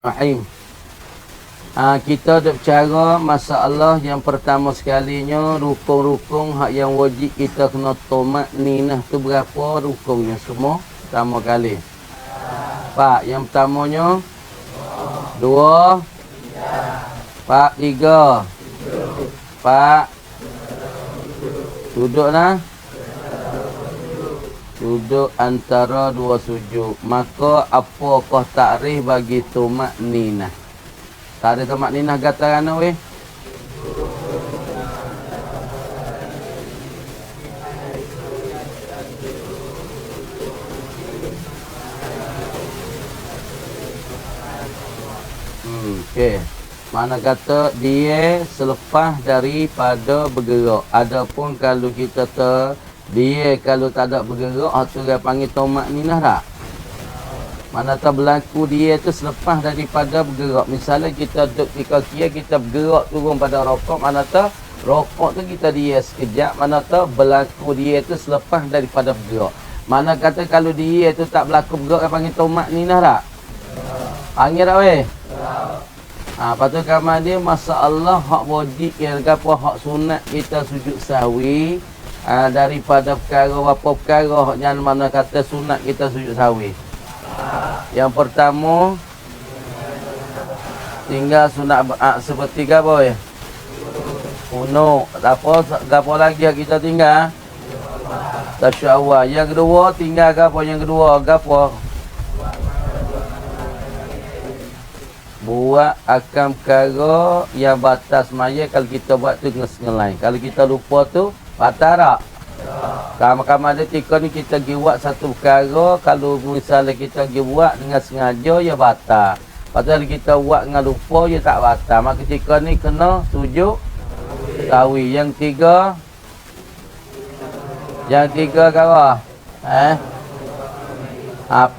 Rahim. Kita ada bicara masalah yang pertama sekalinya rukun-rukun hak yang wajib kita kena tomat ninah tu berapa rukunnya semua pertama kali. Pak, yang pertamanya dua, Pak, tiga, Pak, duduk nah. Duduk antara dua sujud. Maka apakah takrif bagi tomat ninah? Tak ada tomat ninah kata kan weh? Okey. Mana kata dia selepas daripada bergerak. Adapun kalau kita dia kalau tak ada bergerak, tu dia panggil tomat ninah tak? Mana tak berlaku dia tu selepas daripada bergerak. Misalnya kita duduk di kaki, kita bergerak turun pada rokok. Mana tak rokok tu kita dia sekejap. Mana tak berlaku dia tu selepas daripada bergerak. Mana kata kalau dia tu tak berlaku bergerak, dia panggil tomat ninah tak? Panggil tak weh? Lepas tu kamar dia masalah hak wajib yang apa hak sunat kita sujud sahwi. Daripada perkara apa perkara yang mana kata sunat kita sujud sahwi. Yang pertama tinggal sunat seperti apa ya? Kunut. Apa lagi yang kita tinggal? Tasyawal. Yang kedua tinggal apa? Yang kedua apa? Buat akan perkara yang batas maya kalau kita buat tu ngelai. Kalau kita lupa tu batal tak? Kamar-kamar dia tika ni kita pergi buat satu perkara. Kalau misalnya kita pergi buat dengan sengaja, ya batal. Pasal kita buat dengan lupa, ya tak batal. Maka tika ni kena sujud sahwi. Yang tiga kara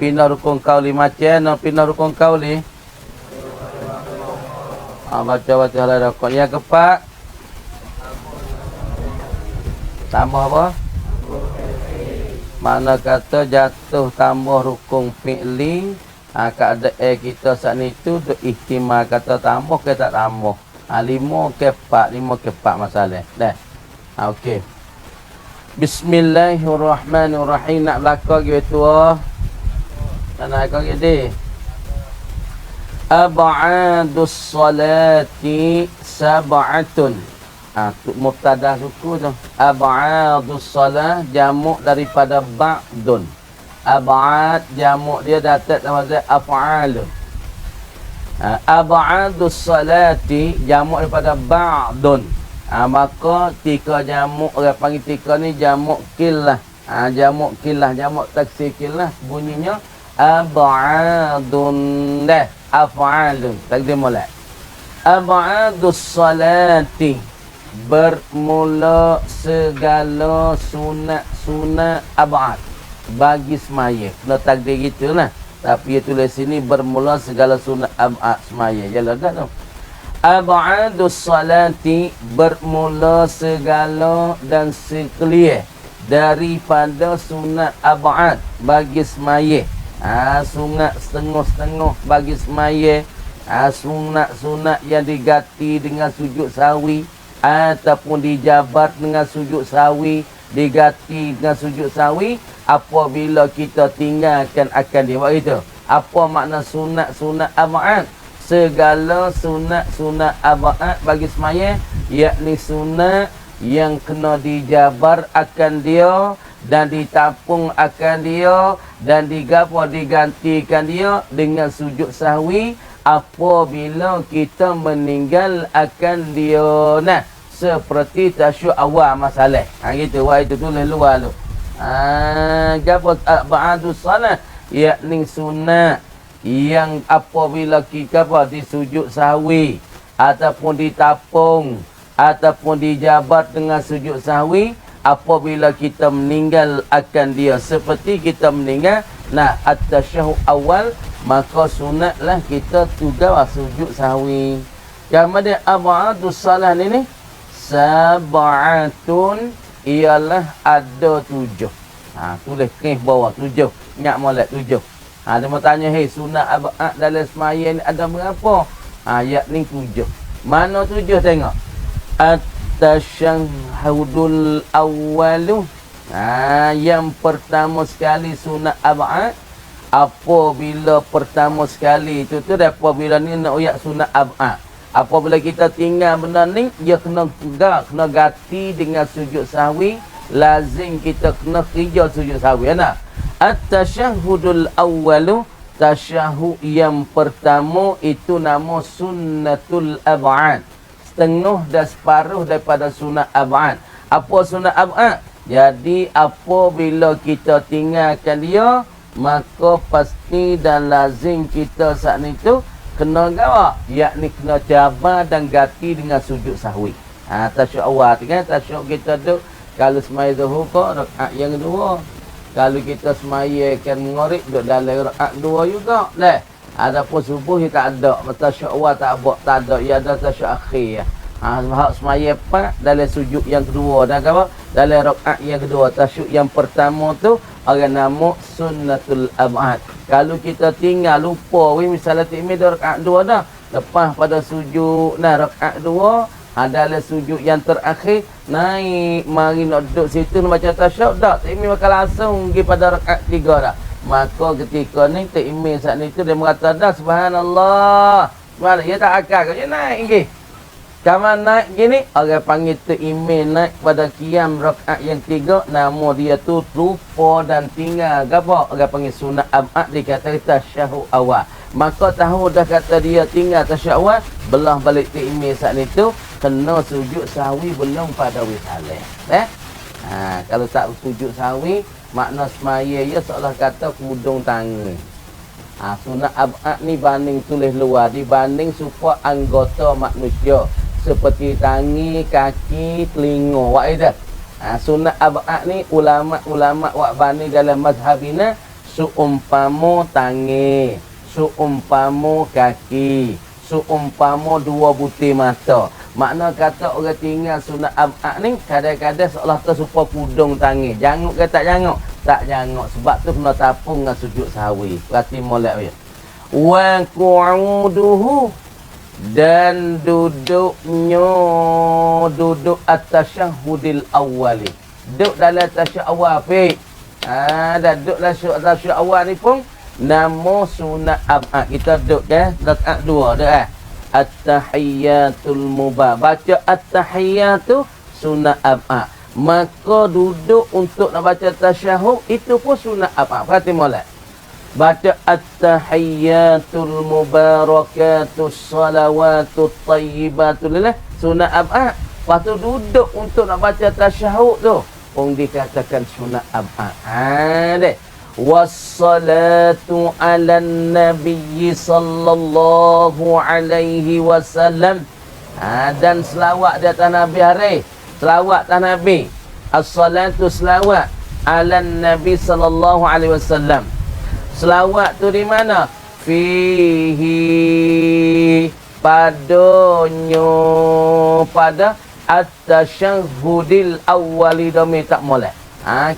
pindah rukun kauli. Macam pindah rukun kauli. Baca-baca halal rukun. Yang keempat tambah apa? Mana kata jatuh tambah rukun fi'li. Keadaan kita saat ni tu ihtimal kata tambah ke tak tambah. 5 ke 4 masalah. Dah. Okey. Bismillahirrahmanirrahim. Nak belakang gitu. Tak nak kau gede. Ab'adus salati sab'atun. Mubtada suku tu. Ab'adus salah jamuk daripada ba'dun. Ab'ad jamuk dia datang sama saya af'alun. Ab'adus salati jamuk daripada ba'dun. Maka tika jamuk orang panggil tika ni jamuk killah. Jamuk killah, jamuk taksir killah bunyinya ab'adun dah af'alun. Takdir mulai. Ab'adus salati bermula segala sunat ab'ad bagi semaya. Kena takdir gitu lah. Tapi dia tulis sini bermula segala sunat ab'ad semaya. Jalan tak tu? Ab'adus salati bermula segala dan sekalian daripada sunat ab'ad bagi semaya. Sunat setengah-setengah bagi semaya. Sunat-sunat yang diganti dengan sujud sahwi ataupun dijabat dengan sujud sahwi, diganti dengan sujud sahwi apabila kita tinggalkan akan dia. Buat itu. Apa makna sunat-sunat ab'ad? Segala sunat-sunat ab'ad bagi semaya, yakni sunat yang kena dijabar akan dia dan ditapung akan dia dan digantikan dia dengan sujud sahwi apabila kita meninggal akan dia. Nah, seperti tasyuk awal masalah. Gitu. Wah, itu tulis luar tu. Gapo ba'du salat, yakni sunat yang apabila kita disujud sahwi ataupun ditapung ataupun dijabat dengan sujud sahwi apabila kita meninggal akan dia. Seperti kita meninggal, nah, at-tasyahud awal, maka sunatlah kita juga sujud sahwi. Kemudian ab'adus salah ni sab'atun ialah ada 7. Tulis kes bawah 7. Ingat molek 7. Dia mau tanya, hei sunat ab'ad dalam semaya ni ada berapa? Ayat ni 7. Mana 7 tengok? At-tasyahhudul awwalu. Yang pertama sekali sunat ab'ad. Apabila pertama sekali itu tu apabila ni nak uyak sunat ab'ad. Apabila kita tinggal benda ni, dia kena ganti dengan sujud sahwi. Lazim kita kena kerja sujud sahwi. At-tasyahhudul awwalu, tasyahud yang pertama itu nama sunnatul ab'ad. Setengah dan separuh daripada sunat ab'ad. Apa sunat ab'ad? Jadi apabila kita tinggalkan dia, maka pasti dan lazim kita saat itu kena gawa, yakni kena cabar dan ganti dengan sujud sahwi. Tasyahud awal kan, tasyahud kita tu kalau semaya zuhur kok rakaat yang kedua. Kalau kita semayakan mengorik duduk dalam rakaat 2 juga. Adapun subuh dia tak ada. Tasyahud awal tak ada. Ia ada tasyahud akhir. Hak semaya 4 dalam sujud yang kedua. Dan apa? Dalam rakaat yang kedua. Tasyahud yang pertama tu orang nama sunnatul ab'ad. Kalau kita tinggal lupa, misalnya tikmil rakaat 2 dah. Lepas pada sujud rakaat 2, dalam sujud yang terakhir naik mari nak duduk situ nak baca tasyahud tak, takmir bakal langsung pergi pada rakaat 3 dah. Maka ketika ni takmir saat ni tu dia mengata dah subhanallah. Subhanallah, dia tak akal dia naik lagi. Kamu naik gini, orang panggil takmir naik pada qiyam rakaat yang 3, nama dia tu lupa dan tinggal gapo, orang panggil sunat ab'ad, dikata tasyahud awal. Maka tahu dah kata dia tinggal tasyahud awal, belah balik takmir saat ni tu kena sujud sahwi belum pada wisalah. Kalau tak sujud sahwi, makna semaya ya seolah kata kudung tangan. Sunat ab'ad ni banding tulis luar dibanding supaya anggota manusia seperti tangi, kaki, telinga. Wak ida. Sunat ab'ad ni ulama wak bani dalam mazhabina seumpama tangi, seumpama kaki, seumpama 2 butir mata. Makna kata orang tinggal sunat ab'ad ni kadang-kadang seolah tersupa kudung tangi. Janguk ke tak janguk? Tak janguk. Sebab tu kena tapung dengan sujud sahwi. Perhati molek dia. Wa qu'uduhu, dan duduknya duduk at-tasyahhudil awwali. Duduk dalam tasyahud awal pik. Dan duduk dalam tasyahud awal ni pun nama sunat ab'ad. Kita duduk rakaat 2 dah. At-tahiyyatul mubarak. Baca at-tahiyyatu sunat ab'ad. Maka duduk untuk nak baca tasyahud itu pun sunat ab'ad. Perhati molek. Baca at-tahiyyatul mubarakatus salawatut tayyibatul lillah sunat ab'ad. Lepas tu duduk untuk nak baca tasyahud tu pun dikatakan sunat ab'ad. Wassalatu ala nabiyyi sallallahu alaihi wasallam. Dan selawat di atas Nabi hari. Selawat atas Nabi. As-salatu selawat ala nabi sallallahu alaihi wasallam. Selawat tu di mana? Fihi, padanya, pada at-tasyahhudil awwali domi tak molek.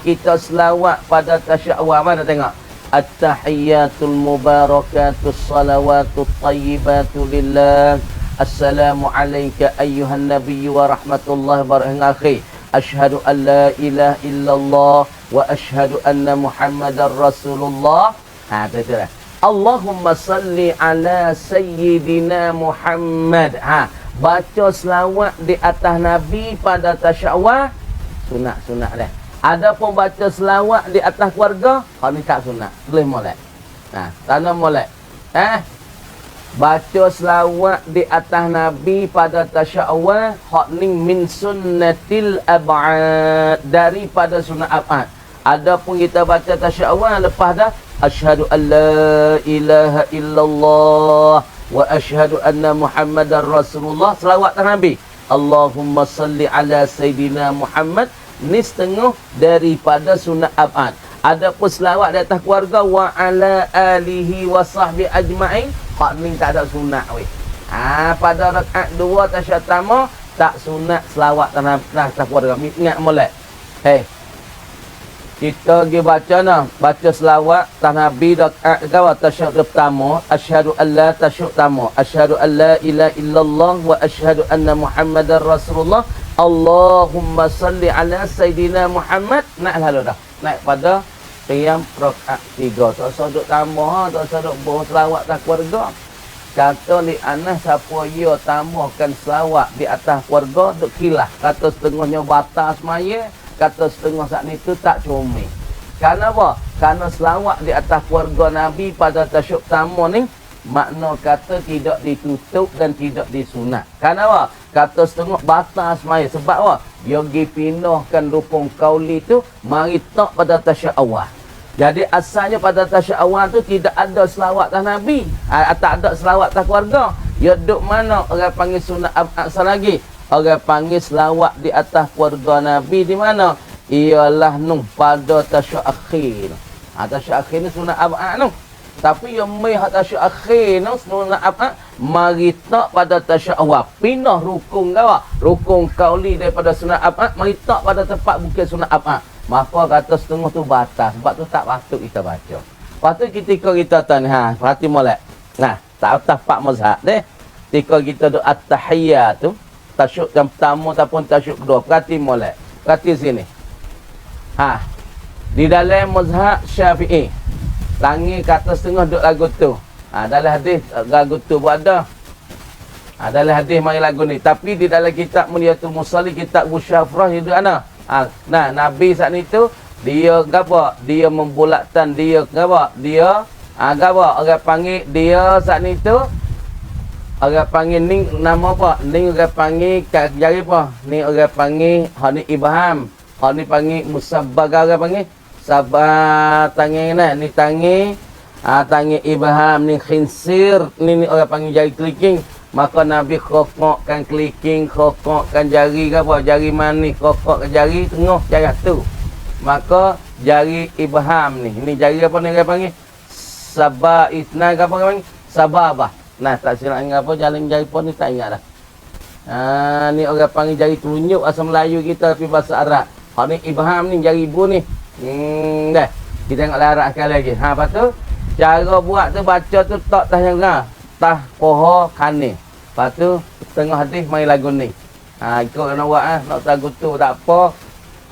Kita selawat pada tasyahud awal. Mana tengok? At-tahiyyatul mubarakatus salawatut tayyibatu lillah. Assalamu alayka ayyuhan nabiyyu wa rahmatullahi wa barakatuh. Asyhadu an la ilaha illallah wa asyhadu anna muhammadar rasulullah. Betul lah. Allahumma salli ala sayyidina Muhammad. Baca selawat di atas Nabi pada tasyahud awal. Sunat dah. Adapun baca selawat di atas keluarga, hak ni tak sunat. Boleh molek. Tanam molek. Baca selawat di atas Nabi pada tasyahud awal, hak ni min sunnatil ab'ad, daripada sunat ab'ad. Adapun kita baca tasyahud awal lepas dah asyhadu an la ilaha illallah wa asyhadu anna muhammadar rasulullah, selawat atas Nabi. Allahumma salli ala sayyidina Muhammad, ni setengah daripada sunat ab'ad. Adapun selawat di atas keluarga wa ala alihi wa sahbi ajma'in, hak ni tak ada sunat weh. Pada rakaat 2 tasyahud pertama tak sunat selawat atas keluarga. Ingat molek. Hey. kita pergi baca nah, baca selawat tah Nabi rakaat gawa tasyahud pertama, asyhadu alla tasyahud pertama, asyhadu alla ilaha illallah wa asyhadu anna Muhammadar Rasulullah. Allahumma salli ala sayidina Muhammad. Naik lalu dah. Naik pada qiyam rakaat 3. Tak usah duk tambah, tak usah duk bawa selawat tak keluarga. Kata li Anas siapa ia tambahkan selawat di atas keluarga duk kilah. Kata setengahnya batas semaya, kata setengah saat ni tu tak comel. Karena apa? Karena selawat di atas keluarga Nabi pada tasyahud pertama ni makna kata tidak ditutup dan tidak disunat. Karena apa? Kata setengah batas semaya. Sebab apa? Dia pergi pindahkan rukun qauli tu mari tak pada tasyahud awal. Jadi asalnya pada tasyahud awal tu tidak ada selawat atas Nabi. Tak ada selawat atas keluarga. Dia duduk mana orang panggil sunat asal lagi? Orang panggil selawat di atas keluarga Nabi di mana? Ialah nung pada tasyahud akhir. Tasyahud akhir ni sunat abad nung. Tapi yang mai tasyahud akhir nung sunat abad mari tak pada tasyahud awal. Pindah rukun gawa. Rukun qauli daripada sunat abad mari tak pada tempat bukan sunat abad. Maka kata setengah tu batas. Sebab tu tak patut kita baca. Lepas tu ketika kita tanya, perhati molek. Nah, tak tapak mazhab deh. Ketika kita doa at-tahiyyat tu tasyahud yang pertama ataupun tasyahud kedua. Perhati molek. Perhati sini. Di dalam mazhab Syafi'i, tangi kata setengah duduk lagu tu. Dalam hadis lagu tu buat ada. Dalam hadis mari lagu ni. Tapi di dalam kitab Muliatul Musalli, kitab Musyafrah itu ana. Nah, Nabi saat itu dia gapo? Dia membulatkan dia gapo? Dia gapo? Orang panggil dia saat itu orang panggil ni nama apa? Ni orang panggil kat jari apa? Ni orang panggil hak ni ibham. Hak ni panggil musabbaga, orang panggil sabar tangan ni tangan tangan ibham ni khinsir ni orang panggil jari clicking. Maka Nabi kokokkan clicking, kokokkan jari apa? Jari manis, kokokkan jari tengah jari tu. Maka jari ibham ni. Ini jari apa ni orang panggil? Sabah isna apa orang panggil? Sababah. Nah, tak silap ingat apa jalan jari pun ni tak ingat dah. Ni orang panggil jari telunjuk asal Melayu kita tapi bahasa Arab. Hak ni ibham ni jari ibu ni. Dah. Kita tengok larat sekali lagi. Lepas tu cara buat tu baca tu tak tah yang tah poho kane. Lepas tu tengah hadis mai lagu ni. Ikut nak buat nak lagu tu tak apa.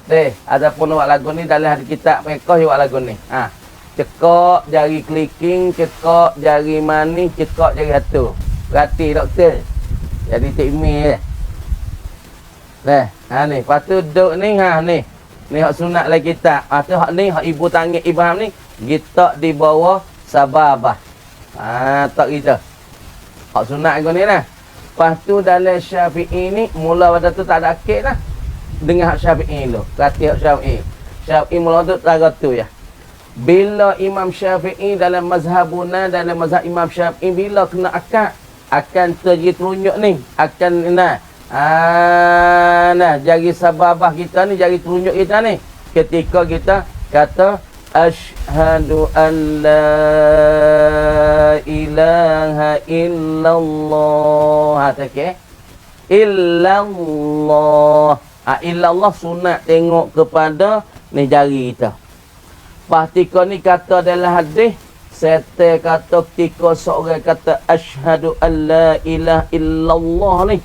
Deh, ataupun nak buat lagu ni dalam hadis kitab mereka buat lagu ni. Cekak jari clicking, cekak jari manis, cekak jari hatu. Berarti doktor. Jadi tikmil. Ni, lepas tu duduk ni ni. Ni hak sunat lagi kitab. Lepas tu hak ni hak ibu tangan ibham ni kita di bawah sababah. Tak kita. Hak sunat aku ni lah. Lepas tu dalam Syafi'i ni mula pada tu tak ada akid lah. Dengan hak Syafi'i tu. Perhati hak Syafi'i. Syafi'i mula tu tak tu ya. Bila Imam Syafi'i dalam mazhabuna, dalam mazhab Imam Syafi'i bila kena akad akan terjadi telunjuk ni. Akan jari sababah kita ni, jari telunjuk kita ni. Ketika kita kata asyhadu an la ilaha illallah. Illallah. Illallah sunat tengok kepada ni jari kita. Ketika ni kata dalam hadis, setan kata ketika seorang kata asyhadu an la ilaha illallah ni,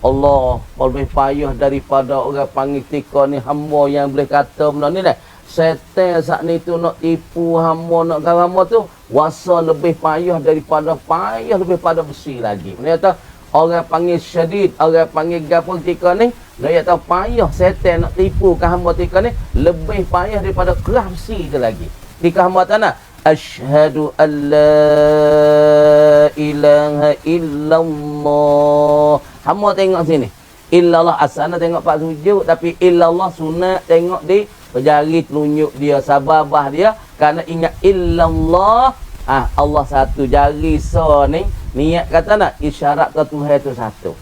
Allah lebih payah daripada orang panggil ketika ni hamba yang boleh kata benda ni dah. Setan saat ni tu nak tipu hamba, nak kata hamba tu wasa lebih payah daripada besi lagi. Dia kata orang panggil syadid, orang panggil gapo ketika ni, dia kata payah setan nak tipu ke hamba ketika ni lebih payah daripada keras besi tu lagi. Ketika hamba tanah asyhadu an la ilaha illallah. Hamba tengok sini. Illallah asalnya tengok pak sujud, tapi illallah sunat tengok di jari telunjuk dia, sababah dia. Kerana ingat illallah, Allah satu, jari so ni niat kata nak isyarat ke Tuhan itu satu.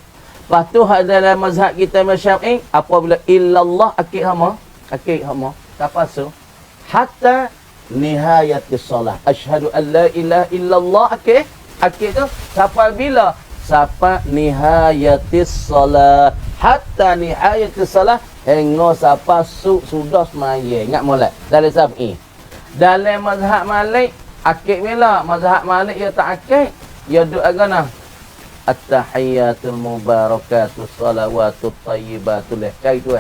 Lepas tu dalam mazhab kita Syafi'i, apabila illallah akid hama tak pasu hatta nihayatis solah. Asyhadu an la ilaha illallah akid tu sampai bila? Sampai nihayatis solah. Hatta nihayatis solah, Hingga siapa sudah semaya. Ingat molek. Dalam Syafi'i. Dalam mazhab Malik, akid bila? Mazhab Malik ia tak akid. Ia duk agana. At-tahiyyatul mubarakatus salawatut tayyibatul kai tu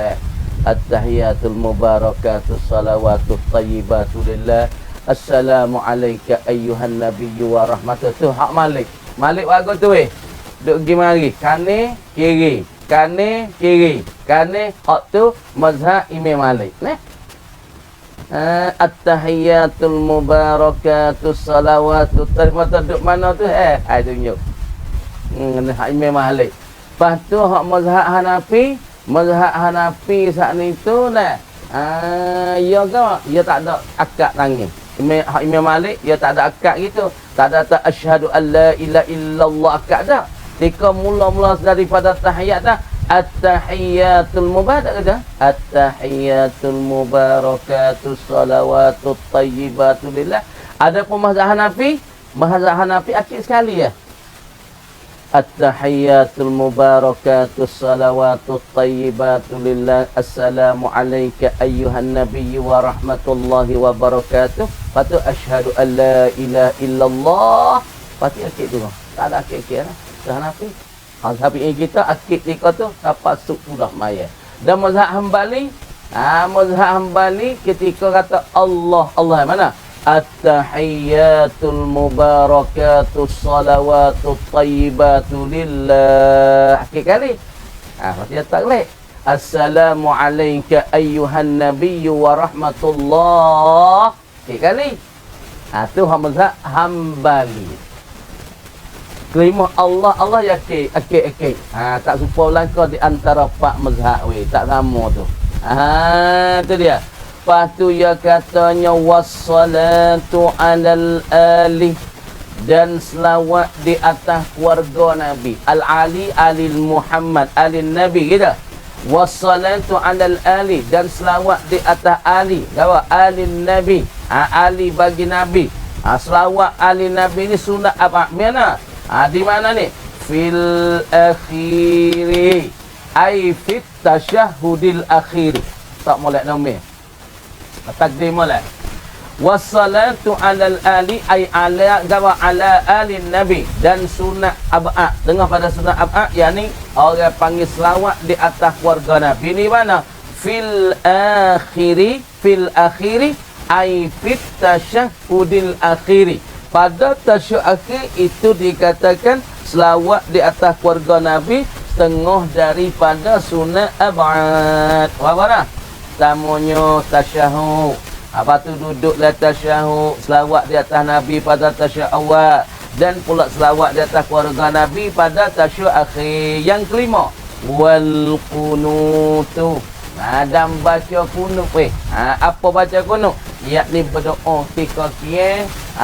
At-tahiyyatul mubarakatus salawatut tayyibatul lillah. Assalamu alayka ayyuhan nabiyyu wa rahmatuh. Tu hak Malik. Malik wago tu duk pergi mari. Kane kiri. Kane kiri. Kane hak tu mazhab Imam Malik. Nah. At-tahiyyatul mubarakatus salawatut tayyibatu duk mana tu ai tunjuk. Hak Imam Malik. Lepas tu hak mazhab Hanafi saat ni tu nah. Ya ke? Ya tak ada akad tangan. Imam Malik dia tak ada akad gitu. Tak ada asyhadu an la ilaha illallah akad dah. Ketika mula-mula daripada tahiyat dah. At-tahiyyatul mubarakatuh. At-tahiyyatul mubarakatus salawatut tayyibatu lillah. Adapun mazhab Hanafi akid sekali ya. At-tahiyyatul mubarakatus salawatut tayyibatu lillah. Assalamu alayka ayyuhan nabiyyu wa rahmatullahi wa barakatuh. Patu asyhadu an la ilaha illallah. Pati akid tu. Tak ada akid lah. Hanafi. Hanafi kita akid tika tu dapat sudah maya. Dan mazhab Hambali ketika kata Allah mana? At-tahiyyatul mubarakatus salawatut tayyibatu lillah. Akid kali. Masih tak leh. Assalamu alayka ayyuhan nabiyyu wa rahmatullah. Akid kali. Tu mazhab Hambali. Kelima Allah yakin akid. Tak serupa langkah di antara pak mazhab tak sama tu. Tu dia. Lepas tu ia katanya wassalatu alal ali dan selawat di atas keluarga Nabi. Al-ali alil Muhammad alil Nabi gitu. Wassalatu alal ali dan selawat di atas ali. Gawa alil Nabi. Ali bagi Nabi. Selawat ali Nabi ni sunat apa? Mana? Di mana ni? Fil akhiri. Ai fit tasyahudil akhiri. Tak molek nama. Takdim molek. Wassalatu alal ali ai ala gawa ala alin nabi dan sunat ab'a. Dengar pada sunat ab'a yakni orang panggil selawat di atas keluarga Nabi ni mana? Fil akhiri ai fit tasyahudil akhiri. Pada tasyahud akhir itu dikatakan selawat di atas keluarga Nabi setengah daripada sunat ab'ad. Apa mana? Tamunya tasyahud. Apa tu duduklah tasyahud, selawat di atas Nabi pada tasyahud awal dan pula selawat di atas keluarga Nabi pada tasyahud akhir. Yang kelima, wal qunutu. Dan baca kunut apa baca kunut? Yakni berdoa ketika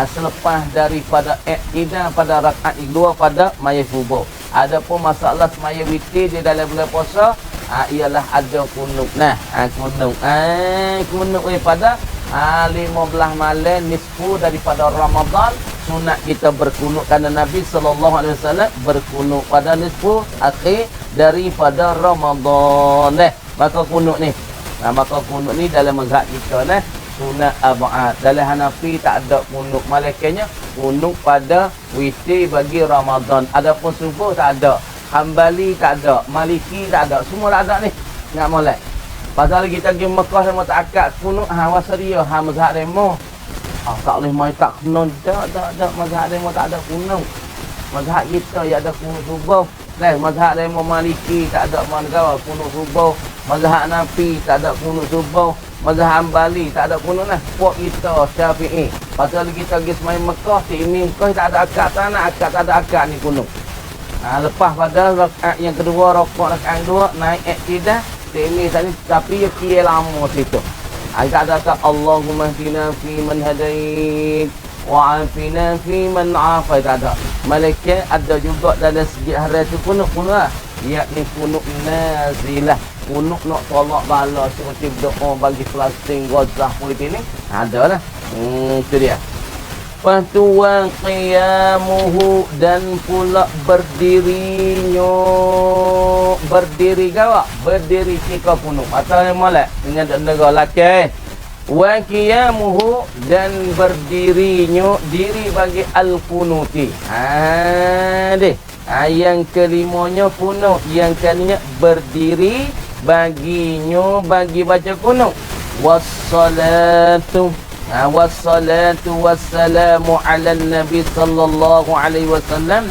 selepas daripada iqtidah pada rakaat kedua pada mayat subuh. Adapun masalah semaya witir di dalam bulan puasa ialah ada kunut. Kunut pada 15 malam nisfu daripada Ramadan. Sunat kita berkunut kerana Nabi SAW berkunut pada nisfu akhir daripada Ramadan. Maka kunut ni dalam mazhab kita sunat ab'ad. Dalam Hanafi tak ada kunut. Malaikannya kunut pada witir bagi Ramadan. Adapun subuh tak ada. Hambali tak ada. Maliki tak ada. Semua tak ada ni. Ingat molek. Pasal kita pergi Mekah sama tak akad kunut. Wasa dia. Mazhab demo. Tak boleh main tak kena. Tak. Mazhab demo tak ada kunut. Mazhab kita yang ada kunut subuh. Mazhab demo Maliki tak ada mangawa kunut subuh. Mazhab Hanafi tak ada kunut subuh. Mazhab Hambali tak ada kunut lah. Puak kita Syafi'i. Pasal kita pergi semain Mekah, ini Mekah tak ada akad tanah, tak ada akad ni kunut. Lepas pada rakaat yang kedua, rakaat kedua naik iqtidah, ini tadi tapi kira lama situ. Tak ada kata Allahumma hdina fi man hadait wa afina fi man afait, tak ada. Malaikat ada juga dalam segi hari itu kunut lah. Yakni kunut nazilah. Kunut nak tolak bala seperti berdoa bagi Palestin, Gaza, politik ni ada lah. Itu dia. Patuwa qiyamuhu dan pula berdirinya berdiri gawa, berdiri tika kuno. Atau yang molek dengan negara laki. Wa qiyamuhu dan berdirinya diri bagi al-kunuti. Deh. Yang kelimanya kuno, yang kalinya berdiri baginya bagi baca kuno. Wassalatu wassalamu ala nabi sallallahu alaihi wasallam,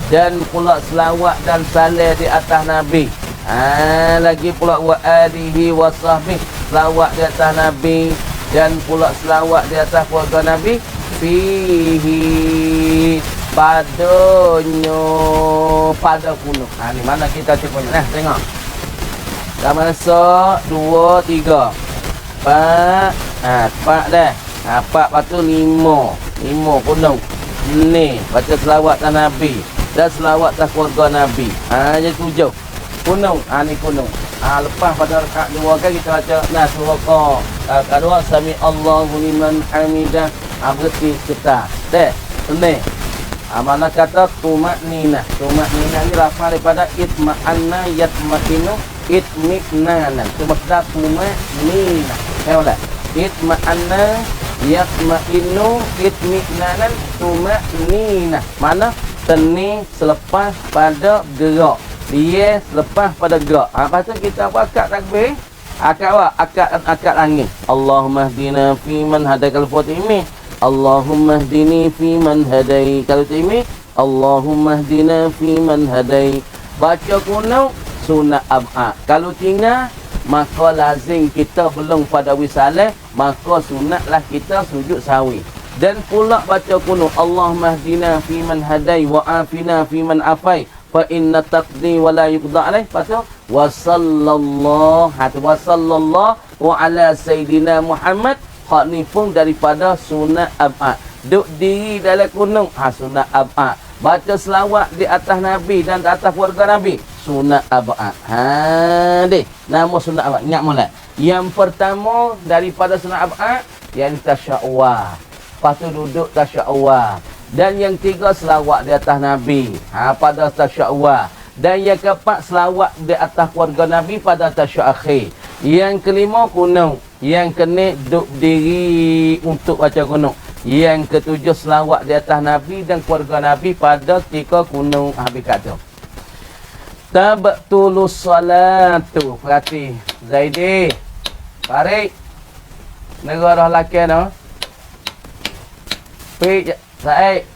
dan pula selawat dan salam di atas nabi. Lagi pula wa alihi wa sahbihi, selawat di atas nabi dan pula selawat di atas keluarga nabi. Fihi padanya, pada kuno. Ni mana kita cukupnya. Tengok. Dah masuk 2 3 4. Pak dah. Pak lepas tu 5 kuno. Ni baca selawat atas nabi dan selawat atas keluarga nabi. Jadi 7 kuno. Ni kuno. Lepas pada rakaat 2 kan kita baca surah kedua sami Allahu liman hamidah. Berarti kita deh ni. Mana kata tumakninah. Tumakninah ni lafaz daripada itma'anna yatma'inu itmi'nanan. Itu maksudnya tumakninah. Tengoklah. Itma'anna yatma'inu itmi'nanan tumakninah. Mana? Tenang selepas pada gerak. Dia selepas pada gerak. Lepas tu kita buat akad takbir. Akad angin. Allahumma hdina fi man hadakal fatimi. Allahumma hdini fi man hadai. Kalau tu ini Allahumma hdina fi man hadai. Baca kuno sunat ab'ad. Kalau tinggal maka lazim kita belum pada wisalah, maka sunatlah kita sujud sahwi. Dan pula baca kuno Allahumma hdina fi man hadai wa afina fi man afai fa inna taqdi wa la yuqda alaih. Pasal wa sallallahu ala sayyidina Muhammad. Hak ni pun daripada sunat ab'ad. Duk diri dalam kunung, sunat ab'ad. Baca selawat di atas Nabi dan di atas keluarga Nabi, sunat ab'ad. Deh, nama sunat ab'ad. Ingat mulai. Yang pertama daripada sunat ab'ad, yang tasya'wa. Lepas tu duduk tasya'wa. Dan yang 3 selawat di atas Nabi, pada tasya'wa. Dan yang keempat selawat di atas keluarga Nabi pada tasya'akhir. Yang kelima kunung. Yang kena duduk diri untuk baca kunung. Yang ketujuh selawat di atas Nabi dan keluarga Nabi pada ketika kunung. Habis kata tabtulus salatu. Perhati Zaidi, Farid, negara lelaki no. Pergi Said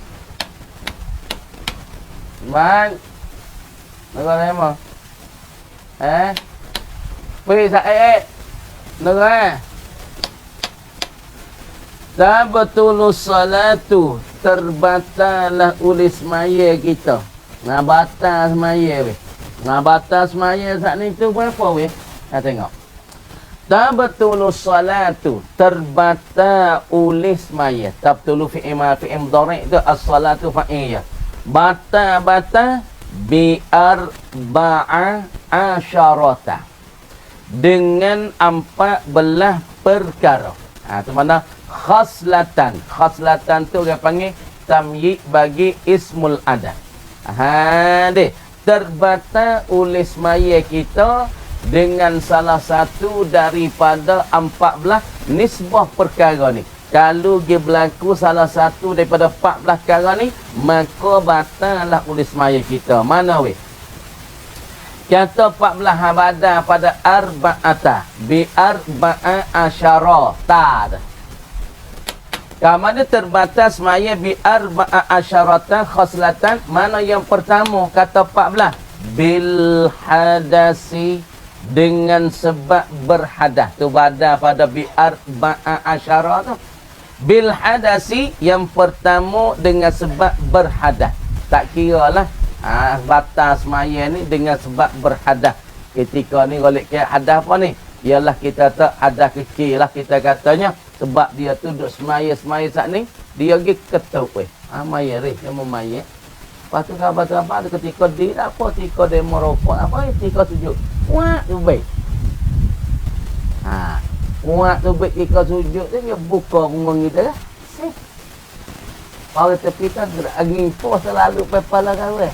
Man, negara mana? Pergi Said negara. Tabtulus salatu, terbatalah oleh semaya kita. Batal semaya weh. Batal semaya saat ni tu berapa weh? Tengok. Tabtulus salatu, terbatal oleh semaya. Tabtulu fi'il mudhari' itu as-salatu fa'iyah. Batal bi arba'a asyarata, dengan 14 perkara. Itu mana? Khaslatan. Khaslatan tu dia panggil tamyiz bagi ismul adad. Deh. Terbatal oleh semaya kita dengan salah satu daripada 14 nisbah perkara ni. Kalau dia berlaku salah satu daripada 14 perkara ni, maka batallah oleh semaya kita. Mana weh? Kata 14 habadah pada arba'ata bi arba'a asyarata. Kamana terbatas semaya bi arba'a asyarata khaslatan. Mana yang pertama kata 14? Bil hadasi, dengan sebab berhadas. Tu badah pada bi arba'a asyarata. Bil hadasi, yang pertama dengan sebab berhadas. Tak kira lah batas semaya ni dengan sebab berhadas. Ketika ni golek ke hadas apa ni? Ialah kita tak hadas kecil lah kita katanya. Sebab dia tu duduk semaya-semaya saat ni, dia pergi ketuk weh. Maya reh, dia mau maya. Lepas tu khabar-khabar tu ketika dia apa, ketika dia merokok apa, ketika sujud. Kuat tu baik. Kuat tu baik ketika sujud tu, dia buka punggung kita lah. Orang tepi kan gerak angin pun selalu pepala kau weh.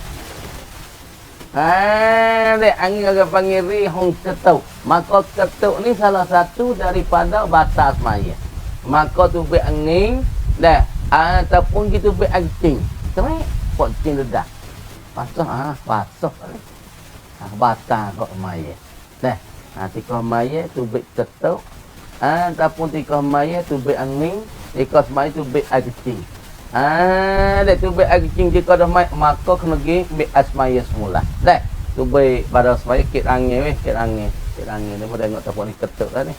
Dek angin orang panggil rihun ketuk. Maka ketuk ni salah satu daripada batas maya. Maka tu be angin dah ataupun gitu be angin. Terik pot cing dedah. Pasah pasah. Batas kok maya. Dah. Tika maya tu be ketuk. Ataupun tika maya tu be angin. Tika maya tu be angin. Dah tu be angin jika dah mai maka kena pergi be asmaya semula. Dah. Tu be pada asmaya kit angin weh, kit angin. Kit angin ni boleh tengok tapak ni ketuk dah ni.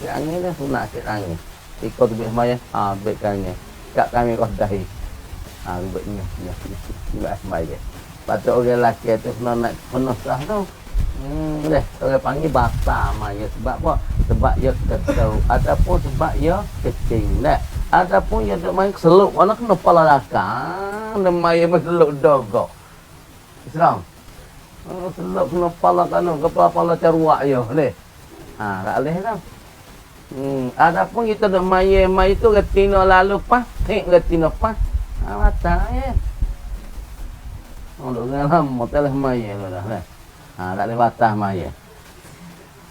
Kit angin dah sunat kit angin. Tika tu be asmaya, be angin. Kat kami kau dahi. Be ni. Be asmaya. Patut orang lelaki tu kena nak penuh sah tu. Dah, orang panggil bata maya sebab apa? Sebab dia ketuk ataupun sebab dia kecing dah. Ataupun dia duk main seluk mana kena kepala lakang dan maya seluk dogok. Islam. Seluk kena kepala kanu, kepala caruak yo leh. Tak leh dah. Adapun kita duk maya tu retina lalu pas, retina pas. Bata ya. Duk dalam motel maya dah. Tak boleh batas maya.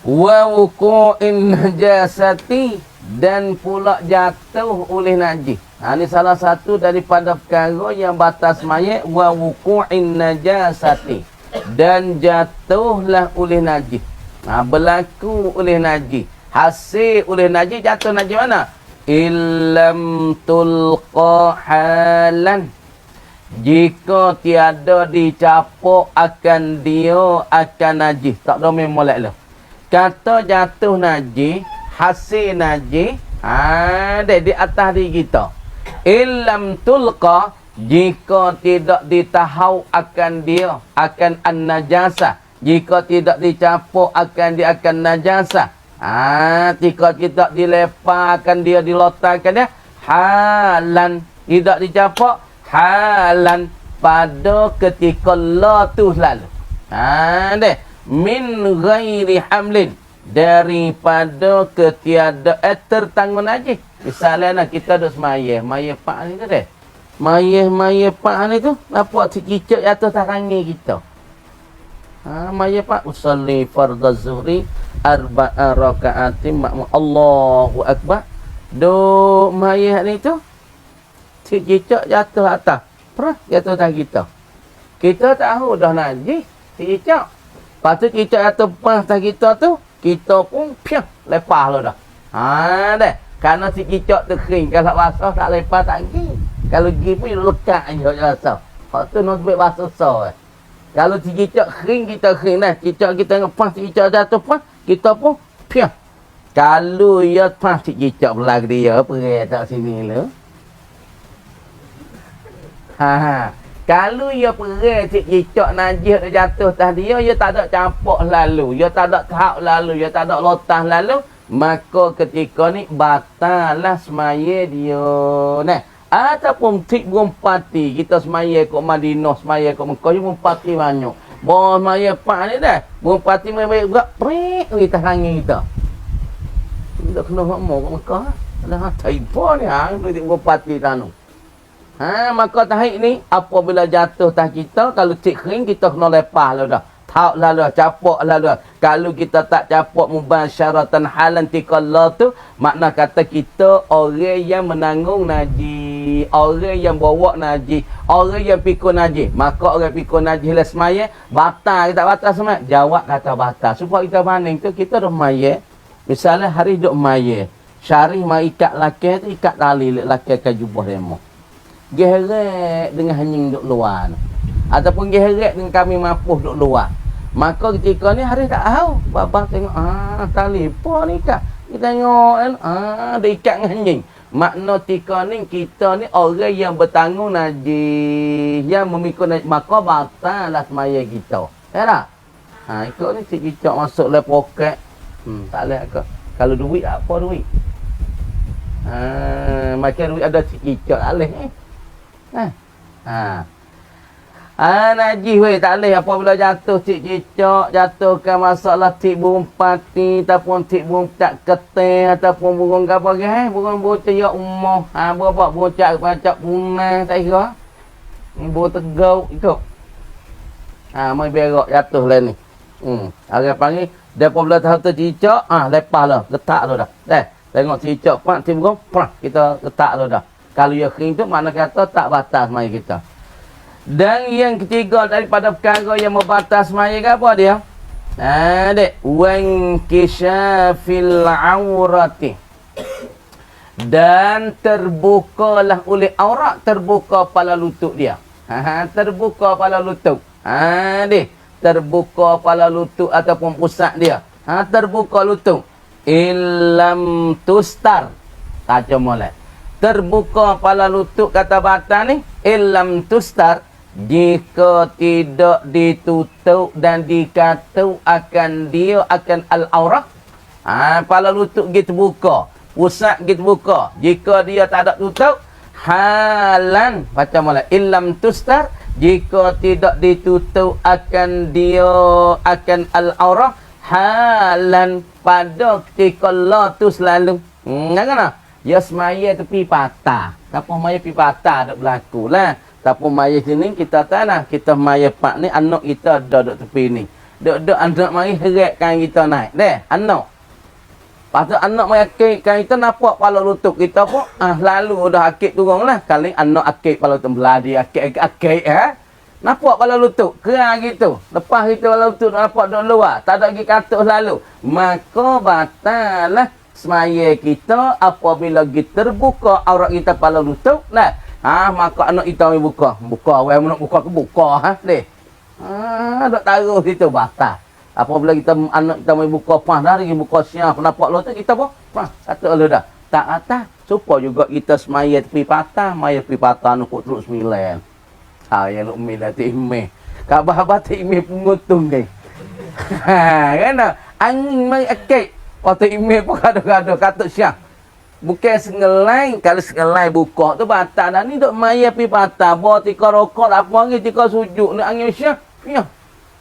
Wa wuqu'in najasati dan pula jatuh oleh najis. Ini salah satu daripada perkara yang batas maya. Wa wuqu'in najasati dan jatuhlah oleh najis. Berlaku oleh najis. Hasil oleh najis, jatuh najis mana? Illam tulqa halan. Jika tiada dicapuk akan dia akan najis. Tak ada memolek lah. Kata jatuh najis, hasil najis, ada di atas diri kita. Illam tulqa, jika tidak ditahau akan dia, akan an-najasah. Jika tidak dicapuk akan dia akan najasah. Jika tidak dilepar akan dia, dilotarkan dia, halan. Tidak dicapuk, halan pada ketika la tu lalu. Deh min ghairi hamlin, daripada ketiada tertanggung najis. Misalnya kita duk semaya, maya pak ni tu deh. Maya pak ni tu nampak sikicak atas tangan kita. Maya pak usalli fardhu zuhri arba'a raka'atin ma'mum Allahu akbar. Duk maya ni tu cicak jatuh atas. Perah jatuh atas kita. Kita tahu dah najis cicak. Lepas tu cicak jatuh atas kita tu, kita pun piang lepas lo dah. Dah. Karena si cicak tu kering, kalau basah tak lepas tak pergi. Kalau pergi pun lekat je basah. Lepas tu nak sebut basah sah. Kalau si cicak kering, kita kering dah. Cicak kita lepas cicak jatuh pun, kita pun piang. Kalau ia pas si cicak belah dia, pergi tak sini lo. Kalau ia pergi cicak najis dah jatuh atas dia, ia tak ada campur lalu, ia tak ada tahap lalu, ia tak ada lotah lalu, maka ketika ni batalah semaya dia. Nah, ataupun tik bumpati, kita semaya kat Madinah, semaya kat Mekah, bumpati banyak. Bawa semaya pak ni dah, bumpati baik berat, prik kita angin kita. Kita kena ngomong kat Mekah. Dah taipa ni tik bumpati tanu. Maka tahik ni apabila jatuh tas kita, kalau cik kering kita kena lepas lah dah. Tauk lalu, capuk lalu. Kalau kita tak capuk mubasyaratan halan tikalla tu, makna kata kita orang yang menanggung najis, orang yang bawa najis, orang yang pikul najis. Maka orang pikul najis lah semaya, batal kita batal semaya. Jawab kata batal. Supaya kita banding tu, kita dah maya. Misalnya hari duk maya, syarih mai ikat laki tu, ikat tali laki akan jubah remo. Gerek dengan hening duk luar, ataupun gerek dengan kami mapuh duk luar. Maka ketika ni hari tak tahu, babah tengok tali apa ni kak, kita tengok dia ikat dengan hening. Makna ketika ni kita ni orang yang bertanggung najis, yang memikul najis, maka batal lah semaya kita. Ya tak? Ikut ni si cicak masuk le poket. Tak boleh ke? Kalau duit apa duit? Macam duit ada si cicak tak boleh najis weh tak boleh apabila jatuh cik cicak, jatuhkan masalah tik burung pati ataupun tik burung tak keteh ataupun burung apa ke burung bocah ya umah berapa burung cak pacak punah tak kira burung tegau ikut Mai berak jatuh lah ni. Orang panggil depa bila tahu tu cicak, lepas lah, letak tu dah. Tengok cicak pak timbul, kita letak tu dah. Kalau ia kering tu makna kata tak batas maya kita. Dan yang ketiga daripada perkara yang membatas maya ke apa dia? Dek, wan kisyafil aurati. Dan terbukalah oleh aurat, terbuka pala lutut dia. Terbuka pala lutut. Dek, terbuka pala lutut ataupun pusat dia. Terbuka lutut. Illam tustar. Taca molek. Terbuka pala lutut kata batas ni. Illam tustar. Jika tidak ditutup dan dikata akan dia akan al-aurah. Pala lutut gitu buka. Pusat gitu buka. Jika dia tak ada tutup. Halan. Baca molek. Illam tustar. Jika tidak ditutup akan dia akan al-aurah. Halan pada ketika la tu selalu. Janganlah. Ya semaya tepi patah. Tapi maya tepi patah tak berlaku lah. Tapi maya sini kita tanah. Kita maya pak ni anak kita ada duduk tepi ni. Duduk anak maya herekkan kita naik. Anak. Pasal anak maya akikkan kita nampak pala lutut kita pun. Lalu dah akik turun lah. Kali anak akik pala lutut beladi. Akik. Nampak pala lutut. Kerang gitu. Lepas kita pala lutut nampak duduk luar. Tak ada lagi katuk lalu. Maka batal lah. Semaya kita apabila kita terbuka aurat kita pala lutut lah. Maka anak kita mai buka. Buka. Weh nak buka ke buka. Deh. Tak taruh situ batal. Apabila kita anak kita mai buka pas dah lagi buka siang nampak lutut kita pun. Kata lu dah. Tak atas. Supaya juga kita semaya tepi patah. Maya tepi patah nukuk terus 9. Yang lu milah tu imeh. Kabah-kabah tu imeh pengutung ke. Kan? Angin mai akik. Waktu email pun gaduh-gaduh katuk siang. Bukan sengelai. Kalau sengelai buka tu batal dah. Ni duk maya pi patah. Bawa tika rokok apa lagi tika sujuk. Ni angin siang. Ya.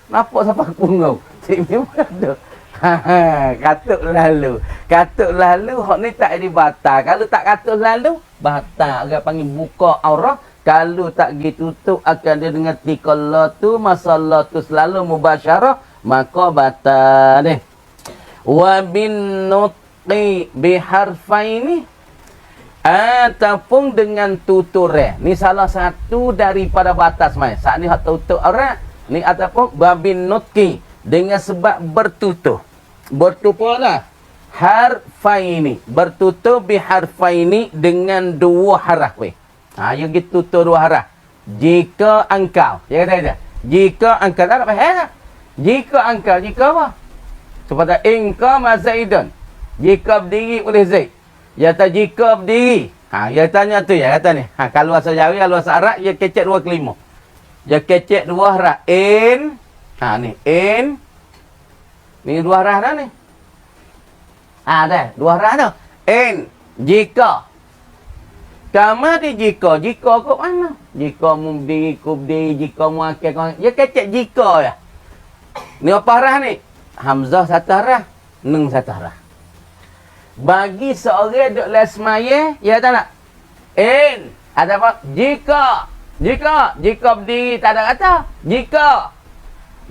Nampak siapa pungau. Cik email pun gaduh. Katuk lalu. Katuk lalu. Hak ni tak jadi batal. Kalau tak katuk lalu. Batal. Orang panggil buka aurah. Kalau tak gitu tutup akan dia dengar tika la tu. Masalah tu selalu mubasyarah. Maka batal deh. Wa bin nutqi biharfaini ataupun dengan tutur. Ni salah satu daripada batas mai. Saat ni hak tutur aurat. Ni ataupun babin nutqi dengan sebab bertutur. Bertutur lah. Harfaini. Bertutur biharfaini dengan dua haraf weh. Yang gitu tutur dua haraf. Jika engkau. Ya kata dia. Jika engkau tak ada apa? Jika engkau. Jika apa? Seperti ingkama Zaidun. Jika berdiri oleh Zaid. Ya tak jika berdiri. Ya tanya tu ya kata ni. Kalau bahasa Jawi, kalau bahasa Arab dia kecek dua kelima. Dia kecek dua harah. In. Ni in. Ni dua harah dah ni. Dah, dua harah dah. In. Jika. Kama di jika. Jika kau mana? Jika mu berdiri, ku berdiri. Jika mu akil kau. Dia kecek jika ya. Ni apa harah ni? Hamzah satu harah, Nun satu harah. Bagi seorang duk lesmaya, ya tak nak? In. Ada apa? Jika berdiri tak ada kata. Jika.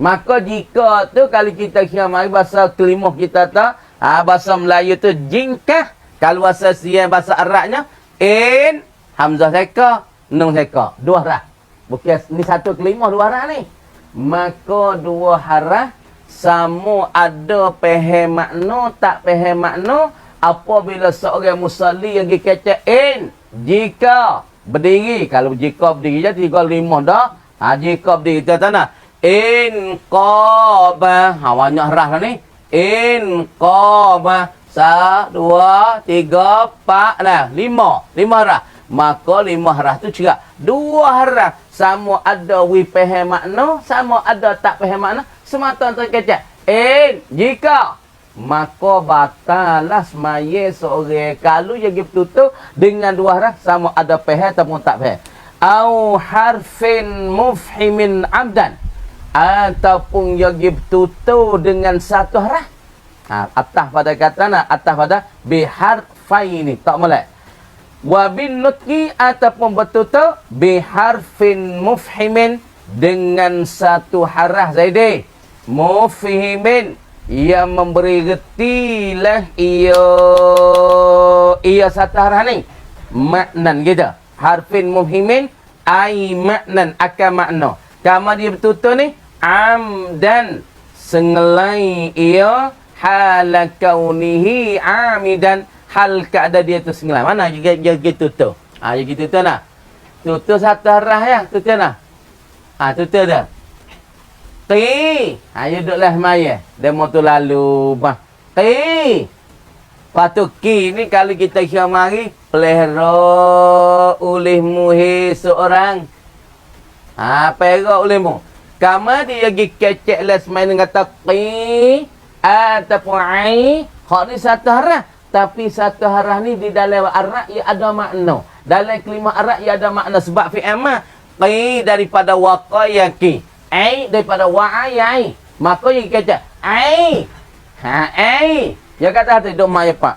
Maka jika tu kalau kita kira mari bahasa kelimah kita tak, bahasa Melayu tu jingkah. Kalau bahasa siang bahasa Arabnya in, hamzah seka, nun seka. Dua harah. Bukan ni satu kelimah dua harah ni. Maka dua harah sama ada faham makna tak faham makna apabila seorang musalli yang kecek in jika berdiri. Kalau jika berdiri je 35 dah. Jika berdiri kita tanah in qaba. Banyak rah lah ni. In qaba. 1 2 3 4 dah 5 rah. Maka 5 harah tu juga 2 harah sama ada wi faham makna sama ada tak faham makna. Semata terkecek. Jika. Maka batalah semaya seorang. Kalau yang bertutur dengan dua haraf. Sama ada faham ataupun tak faham. Au harfin mufhimin abdan. Ataupun yang bertutur dengan satu haraf. Atas pada kata atas pada biharfaini. Tak boleh. Wa bin nutqi ataupun bertutur biharfin mufhimin dengan satu harah Zaidi mufhimin yang memberi retilah ia satu harah ni maknan gitu. Harfin mufhimin ai maknan akan makna. Kama dia betul-betul ni amdan sengelai ia hala kaunihi amidan hal keadaan dia tu sengelai. Mana gitu tu. Gitu tu nah. Tu satu harah ya, tu nah. Tu dah. Qi. Ya duduklah maya. Demo tu lalu bah. Qi. Patu ki ni kalau kita kira mari pelihara ulihmu seorang. Pelihara ulihmu. Kama dia pergi kecek les main dengan kata qi ataupun ai. Hak ni satu harah. Tapi satu harah ni di dalam Arab ia ada makna. Dalam kelima Arab ia ada makna sebab fi'il ma qi daripada waqa yaqi. Ai daripada wa'ai. Maka dia kata ai. Ai. Dia kata hati duk mai pak.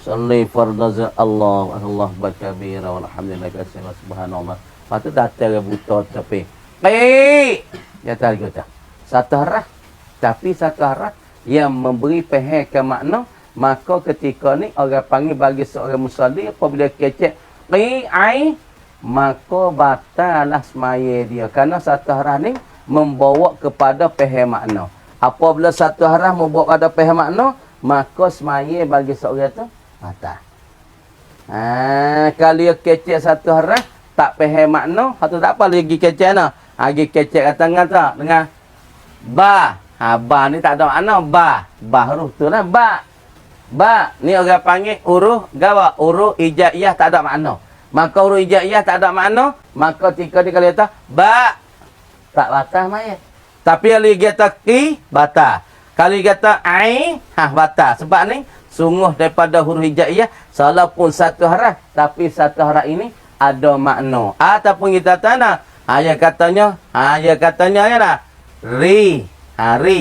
Salli fardhu Allah bakabira walhamdulillah katsira subhanallah. Patu datang buta tapi. Dia tadi kata. Satu harah tapi satu harah yang memberi faham ke makna. Maka ketika ni orang panggil bagi seorang musalli apabila kecek ai maka batalah semaya dia kerana satu harah ni membawa kepada faham makna. Apabila satu harah membawa kepada faham makna maka semaya bagi seorang tu batal. Kalau dia kecek satu harah tak faham makna, atau tak apa lagi kecek nah. Lagi kecek kata dengan ba. Ba ni tak ada makna ba huruf tu lah ba ni orang panggil huruf gawa, huruf hijaiyah tak ada makna. Maka huruf hijaiyah tak ada makna, maka ketika dia kalau kata ba tak batal maya. Tapi kalau dia kata qi batal. Kalau dia kata ai batal. Sebab ni sungguh daripada huruf hijaiyah walaupun satu haraf tapi satu haraf ini ada makna. Ataupun kita tanya dia katanya ya lah ri ri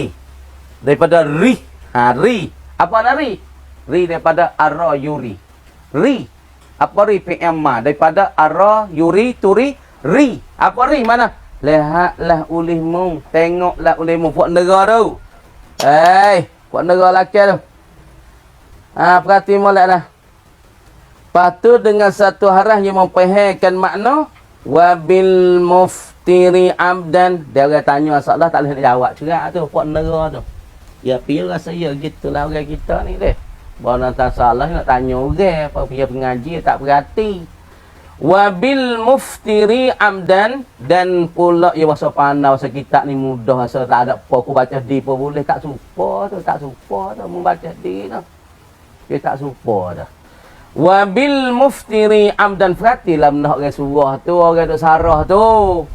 daripada ri ri apa nak ri daripada ara yuri ri apa ri fi'il ma daripada ara yuri turi ri apa ri mana lihatlah ulihmu tengoklah ulihmu buat negara tu buat negara lelaki tu perhati molek lah. Patu dengan satu harah yang memfahamkan makna wabil muftiri amdan. Dia orang tanya masalah tak boleh nak jawab cerak tu buat negara tu. Ya pi rasa ya gitulah orang kita ni deh. Baru nak salah nak tanya orang apa dia pengaji tak berhati. Wabil muftiri amdan dan pula ya bahasa pandai bahasa kitab ni mudah bahasa tak ada apa aku baca di pun boleh tak supa tu membaca di tu. Dia tak supa dah. Wabil muftiri amdan fratilah nak orang surah tu orang duk sarah tu.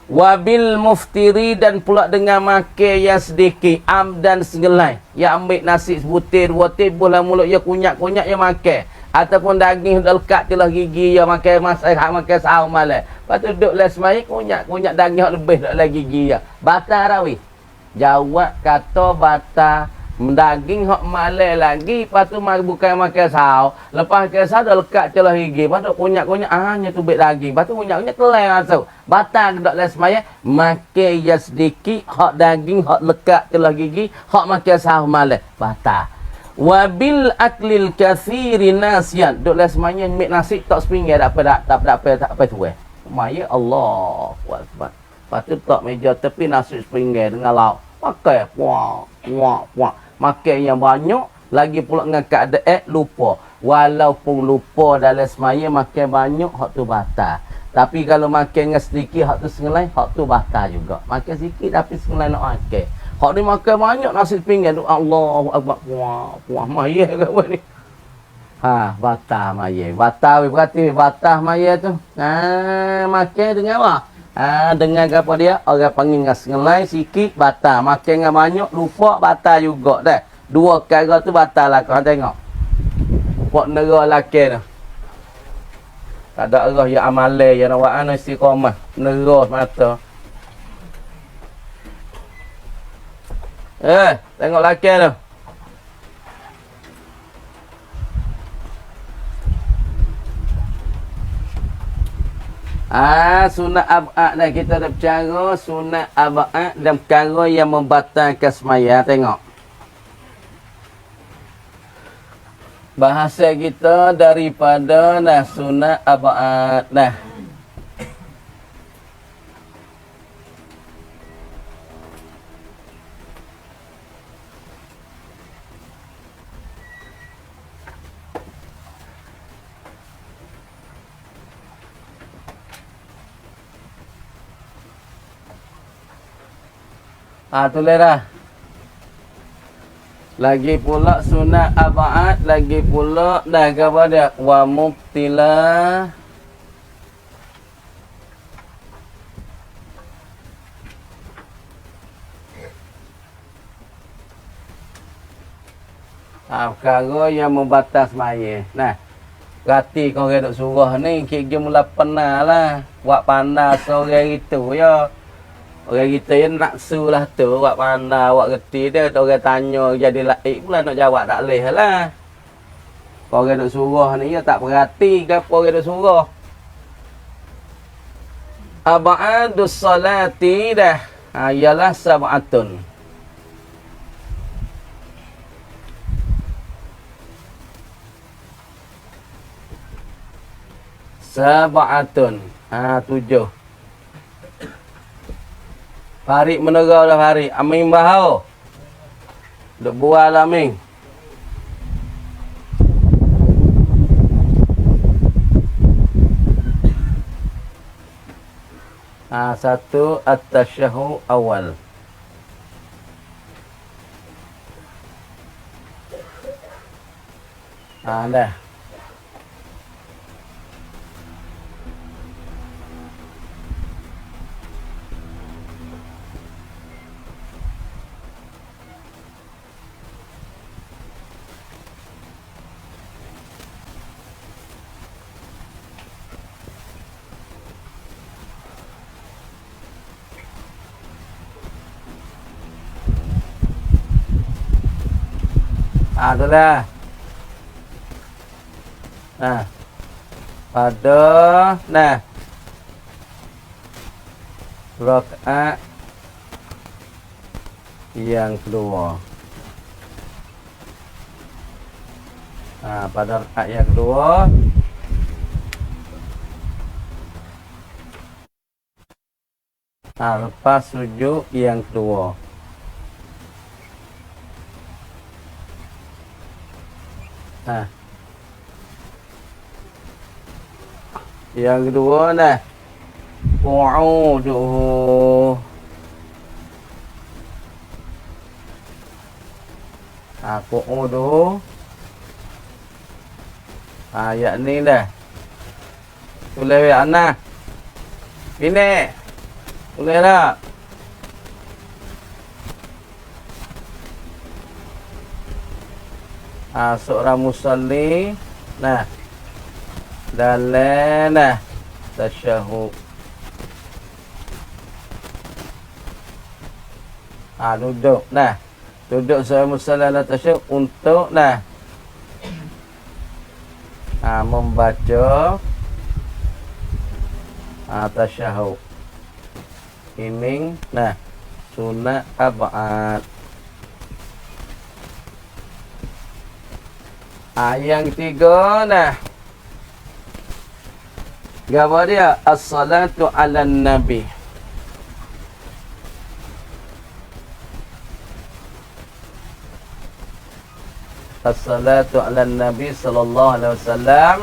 Wabil muftiri dan pula dengan makan yang sedikit amdan segelai. Ya ambil nasi sebutir dua tibul lah mulut ya kunyak-kunyak ya makan. Ataupun daging lekat celah gigi ya makan makan sahur malam. Lepas tu duduk les mai kunyak-kunyak daging lebih dalam gigi ya. Batal rawi. Jawab kata batal. Daging hok malam lagi, lepas tu bukan makan sahur. Lepas makan sahur dah lekat celah gigi. Lepas tu kunyak-kunyak hanya tubik daging. Lepas tu kunyak-kunyak telai masuk. Batal dok les maya makan yang sedikit hok daging hok lekat celah gigi, hok makan sahur malam. Batal. Wabil aklil katsiri nasyan. Dok les maya ambil nasi tak sepinggir tak apa tu. Maya Allah. Lepas tu tak meja tepi nasi sepinggir dengan lauk. Makan puak. Makan yang banyak lagi pula dengan keadaan lupa. Walaupun lupa dalam semaya makan banyak hak tu batal. Tapi kalau makan dengan sedikit hak tu sengelai hak tu batal juga. Makan sedikit tapi sengelai nak makan. Hak ni makan banyak nasi pinggan tu Allahu akbar puak maya ke apa ni. Batal maya. Batal berarti batal maya tu. Makan dengan apa? Dengan apa dia orang panggil dengan sengelai sikit batal, makan dengan banyak lupa batal juga dah. Dua perkara tu batal lah kau tengok. Buat negara lelaki tu tak ada arah yang amalan yang nak buat istiqamah negara mata. Tengok lelaki tu Sunat abad dah kita dah bercara sunat abad dan perkara yang membatalkan semaya. Tengok. Bahasa kita daripada sunat abad dah. Tulis dah. Lagi pula sunat abad, lagi pula dah apa dia? Wa mubtila perkara yang membatas maya. Nah, berarti kau duk surah ni kira mula pernah lah. Buat pandai seorang itu ya. Orang kita yang nak sulah tu, awak pandai, awak reti dia, orang tanya jadi laik pula nak jawab tak boleh lah. Orang duk surah ni ya tak perhati ke apa orang duk surah. Ab'adus salati dah. Ialah sab'atun. Sab'atun. 7. Farid menerau dah Farid. Amin bahau. Duk bual lah Amin. Satu at-tasyahhud awal. Dah. Tu lah. Pada rakaat yang kedua. Pada rakaat yang kedua lepas sujud yang kedua. Yang kedua qu'uduhu. Qu'uduhu. Ayat ni dah. Tulis anak. Ini. Tulis tak? Seorang musalli dalam tasyahud. Duduk duduk seorang musalli dalam tasyahud untuk membaca tasyahud. Ini sunat abad. Yang ketiga apa dia? As-salatu ala nabi. As-salatu ala nabi sallallahu alaihi wasallam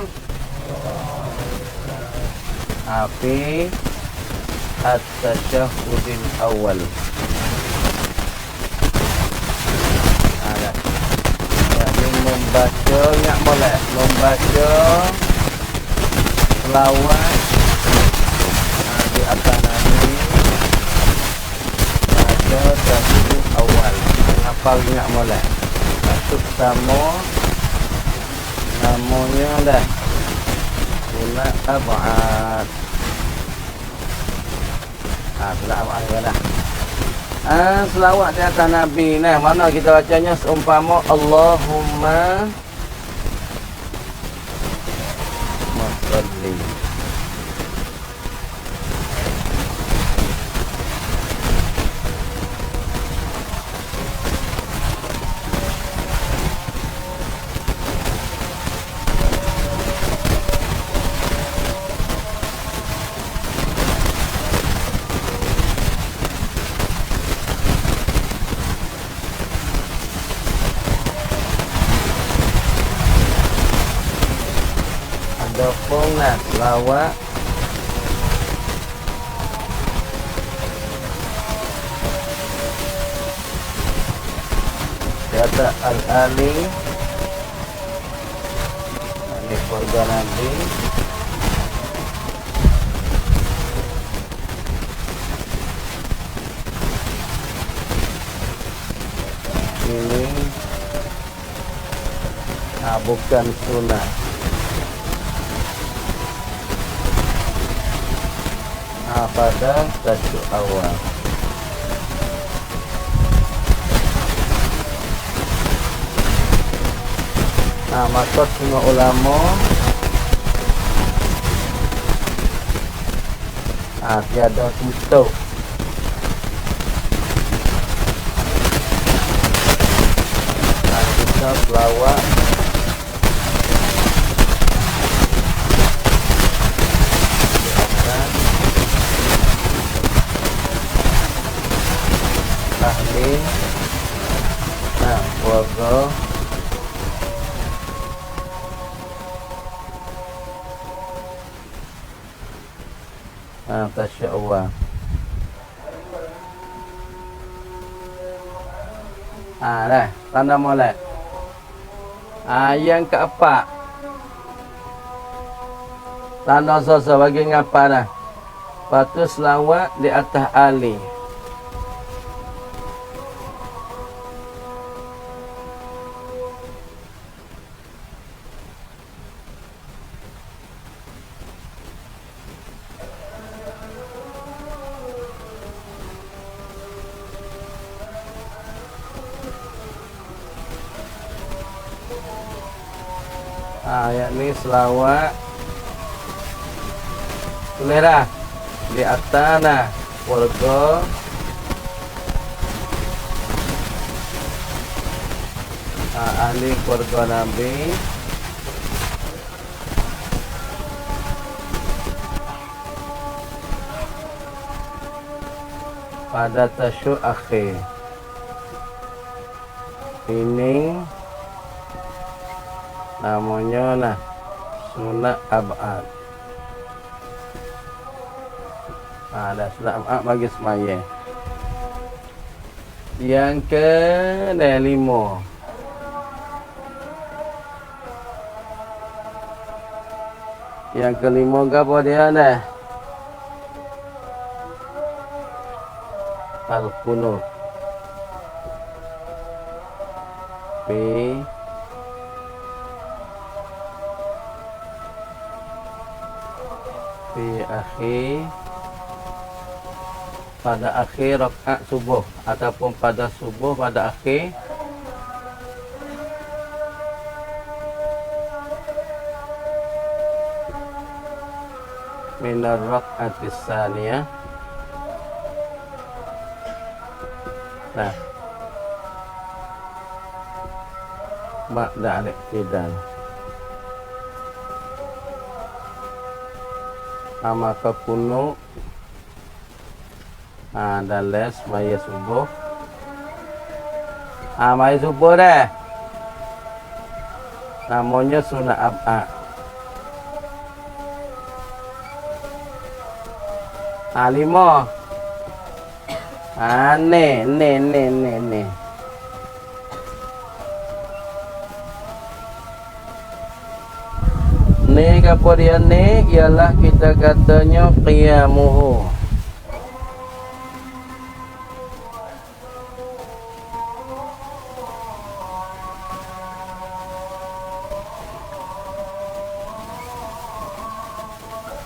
fi at-tasyahhudil awal. Membaca ingat boleh membaca selawat di atas Nabi pada tasyahud awal. Apa ingat boleh masuk sama namanya sunat abad. Sunat abad dah. Selawat di atas Nabi. Mana kita bacanya seumpama Allahumma salli Adapun selawat kata al-ali ini keluarga Nabi. Ini bukan sunnah. Pada tasyuk awal. Maksud semua ulama tiada tutup. Kita selawat ahli keluarga tasyuk awal. Dah, tanda molek. Yang keempat. Tanda sosok bagi ngapa dah? Patu selawat di atas ali. Yakni selawat merah di atas keluarga ahli keluarga Nabi pada tasyuk akhir. Ini namanya sunat abad. Ada sunat abad bagi semaya. Yang ke-5. Yang ke-5 apa dia dah? Al-Qunut. Pada akhir rakaat subuh ataupun pada subuh pada akhir minar rakaatis tsaniyah. Ba'da al-i'tidal. Maka kuno dalam semaya subuh. Semaya subuh dah. Namanya sunat abad. 5. Ni. Ni apa dia ni? Ialah kita katanya qiyamuhu.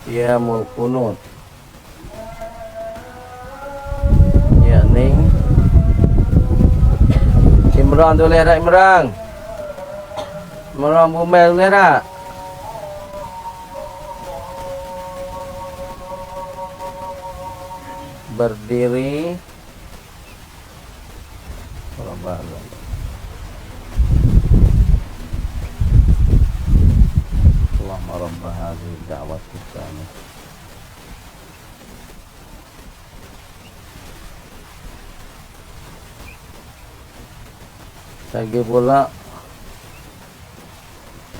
Qiyamul qunut. Yakni Imran tu lihat Imran. Imran Bumel lihat. Berdiri Allahumma rabb hadhihi da'wati tamah. Lagi pula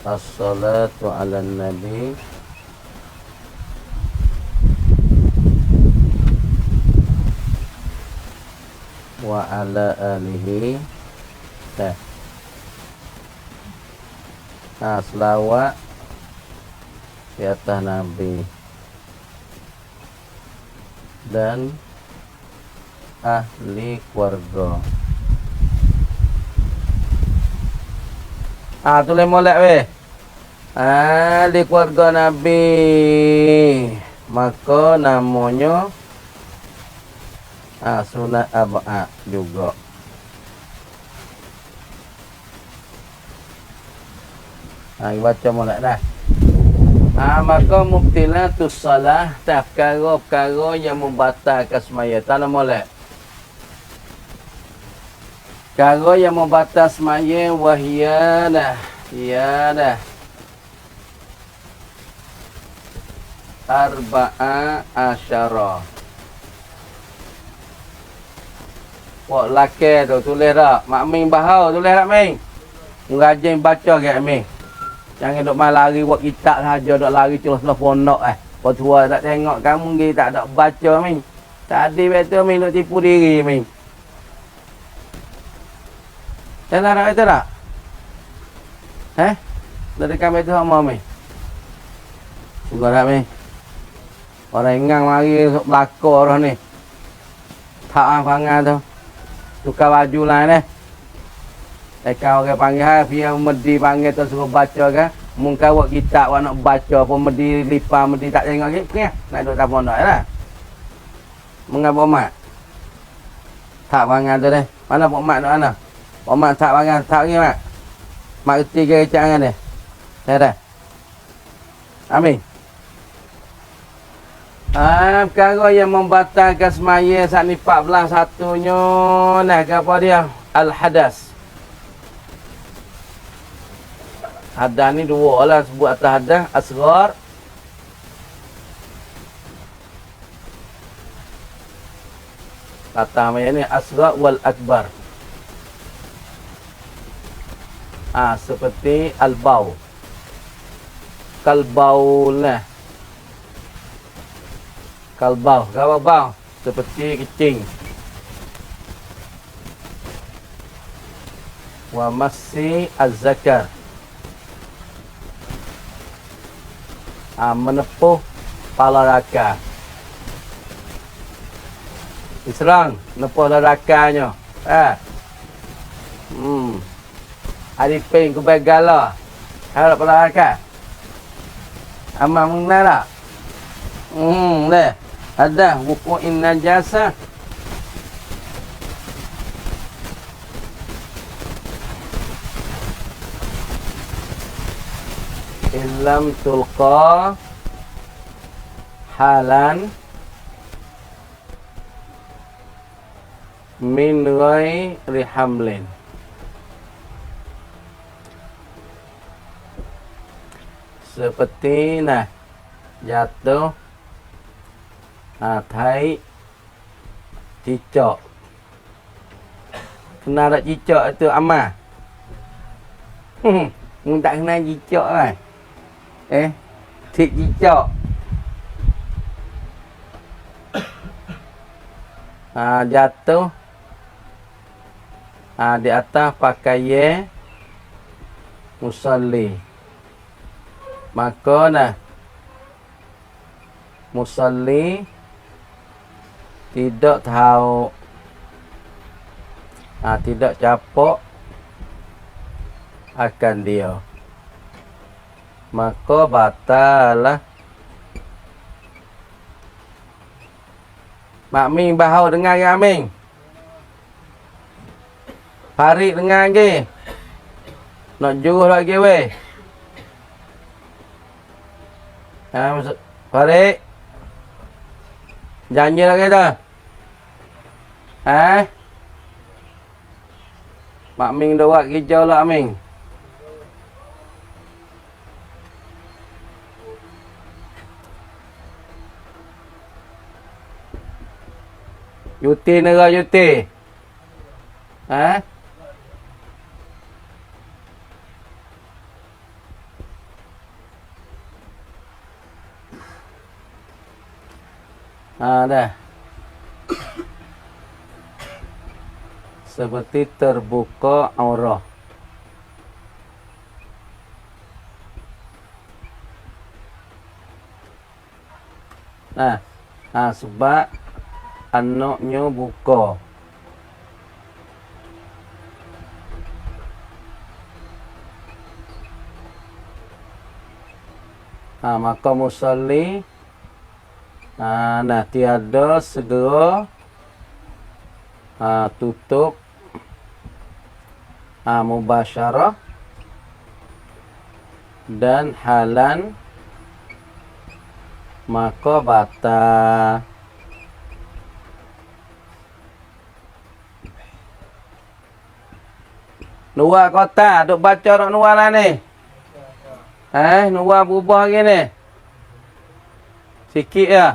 As-salatu ala nabi wa ala alihi. Selawat di atas Nabi dan ahli keluarga. Tulis molek weh. Ahli keluarga Nabi, maka namanya sunat abad juga. Baca molek dah. Maka mubtilatus salah, perkara-perkara yang membatalkan semaya. Tanah molek. Perkara yang membatal semaya wahiyana. Iyana. Arba'a asyara. Wak laki tu tulis tak? Mak Ming bahau tulis tak Ming? Rajin baca ke Ming? Jangan duk main lari buat kitab saja, duk lari celah-celah pondok Kau tua tak tengok kamu pergi tak ada baca Ming. Tadi betul Ming duk tipu diri Ming. Jalan tak betul tak? Dari kami tu sama Ming. Tunggu tak Ming? Orang ingang lagi untuk belakang orang ni. Tak panggil tu. Tukar baju lah Kau orang panggil biar medi panggil tu suruh baca kan. Mungkin awak kitab awak nak baca pun medi lipa medi tak tengok lagi. Nak duduk tak pondok lah. Mengapa mak? Tak panggil tu deh. Mana Pak Mak tu mana? Pak Mak tak panggil. Tak pergi Mak. Mak kerti ke kecangan dia. Saya dah. Amin. Perkara yang membatalkan semaya saat ni 14 satunya apa dia? Al-hadas. Hadas ni dua lah sebut atas hadas. Asghar. Kata maya ni asghar wal akbar. Seperti al-bau. Kalbau lah. Kalbau, bau seperti kecing. Wa massi az-zakar. Menepuh kepala raka. Diserang, menepuh rakanya. Arifin kubai gala. Harap kepala raka. Amal mengenal tak? Dah. Ada wuqu'in najasah. Illam tulqa halan min ghairi hamlin. Seperti jatuh thai cicak. Kenal tak cicak tu Amal? Mu tak kenal cicak kan? Cik cicak. Jatuh di atas pakaian musalli. Maka musalli tidak tahu, tidak capok akan dia, maka batal lah. Mak Ming bahau dengar ke Ming? Farid dengar ke? Nak juruh lagi weh? Farid janji lagi dah. Mak Ming dah buat hijau lah Ming. Yuti negara Yuti. Dah. Seperti terbuka aurah. Sebab anaknya buka. Maka musalli tiada segera tutup mubasyarah dan halan maka batal. Nuwa kota duk baca nak nuwa lah ni. Nuwa berubah lagi ni. Sikit ya.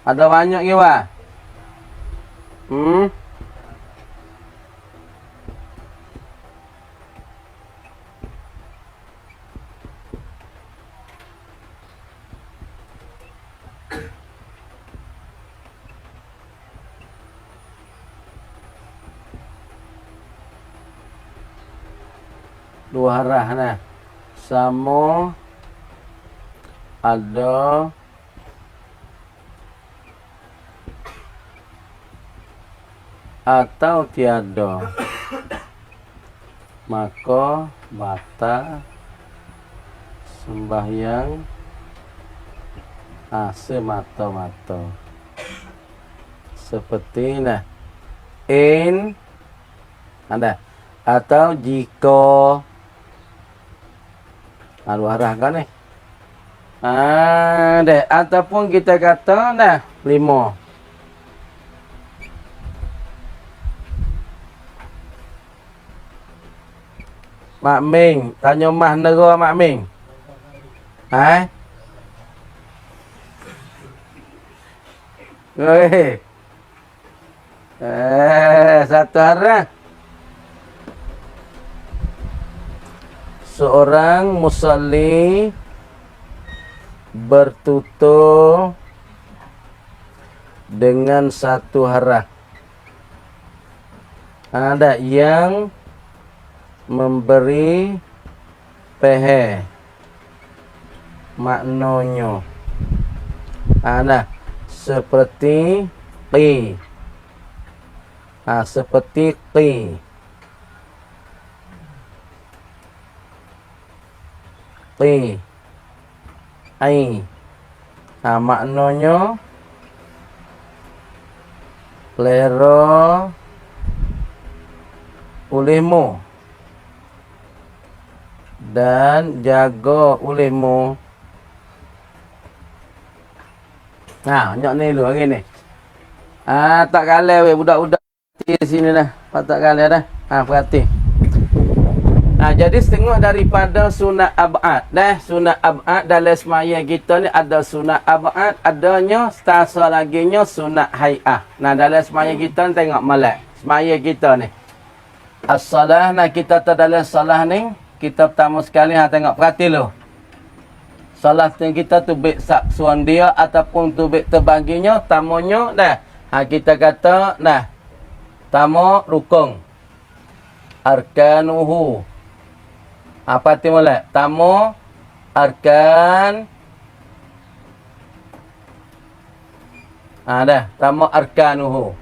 Ada banyak ke wah? Dua arah nah. Sama ada atau tiada, maka batal sembahyang semata-mata. Seperti ada atau jika dua arah kan ni. Ataupun kita kata 5. Mak Ming, tanya mah nera Mak Ming. Satu arah. Seorang musalli bertutur dengan satu haraf. Ada yang memberi pehe maknanya. Seperti qi. Seperti qi. Qi. Ai. Maknanya pelera olehmu dan jaga olehmu. Nyok ni dulu hari ni. Tak kalah weh budak-budak di sini dah. Tak kalah dah. Perhati. Jadi setengah daripada sunat ab'ad. Sunat ab'ad dalam semaya kita ni ada sunat ab'ad, adanya setasa laginya sunat hai'ah. Dalam semaya kita ni tengok malak. Semaya kita ni. As-salah, kita dalam salah ni, kita pertama sekali tengok perhati lu. Salah kita tubik saksuan dia ataupun tubik terbaginya, tamunya kita kata tamu rukun. Arkanuhu. Apa tu mulai? Tamu arkan. Tamu arkanuhu.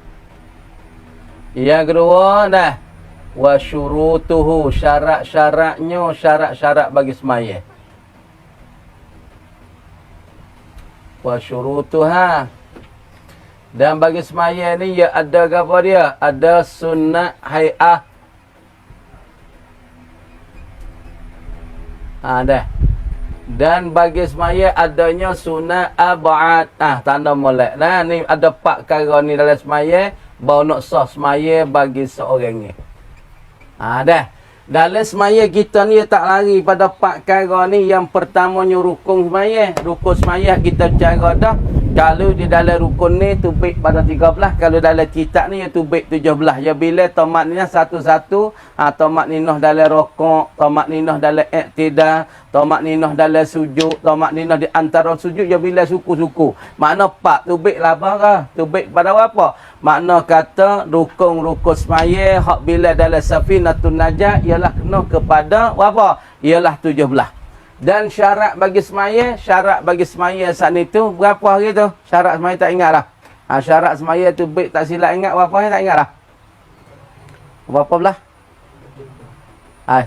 Yang kedua wa syurutuhu, syarat-syaratnya, syarat-syarat bagi semaya. Wa syurutuha. Dan bagi semaya ni ya ada apa dia? Ada sunnah hai'ah. Dan bagi semaya adanya sunat ab'ad. Tanda molek. Ni ada 4 perkara ni dalam semaya. Baru nak sah semaya bagi seorang ni. Dalam semaya kita ni tak lari pada 4 perkara ni. Yang pertamanya rukun semaya. Rukun semaya kita cara dah. Kalau di dalam rukun ni tubik pada 13. Kalau dalam kitab ni ya tubik 17. Ya bila tomat ni satu-satu. Tomat ninah dalam rokok. Tomat ninah dalam iktidal. Tomat ninah dalam sujud. Tomat ninah di antara sujud. Ya bila suku-suku. Makna 4 tubik lah apa? Tubik pada apa? Makna kata rukun-rukun semaya. Hak bila dalam safinatun najah. Ialah kena kepada apa? Ialah 17. Dan syarat bagi semaya saat itu berapa hari tu? Syarat semaya tak ingat lah. Syarat semaya tu baik tak silap ingat berapa hari tak ingat lah. Berapa belah?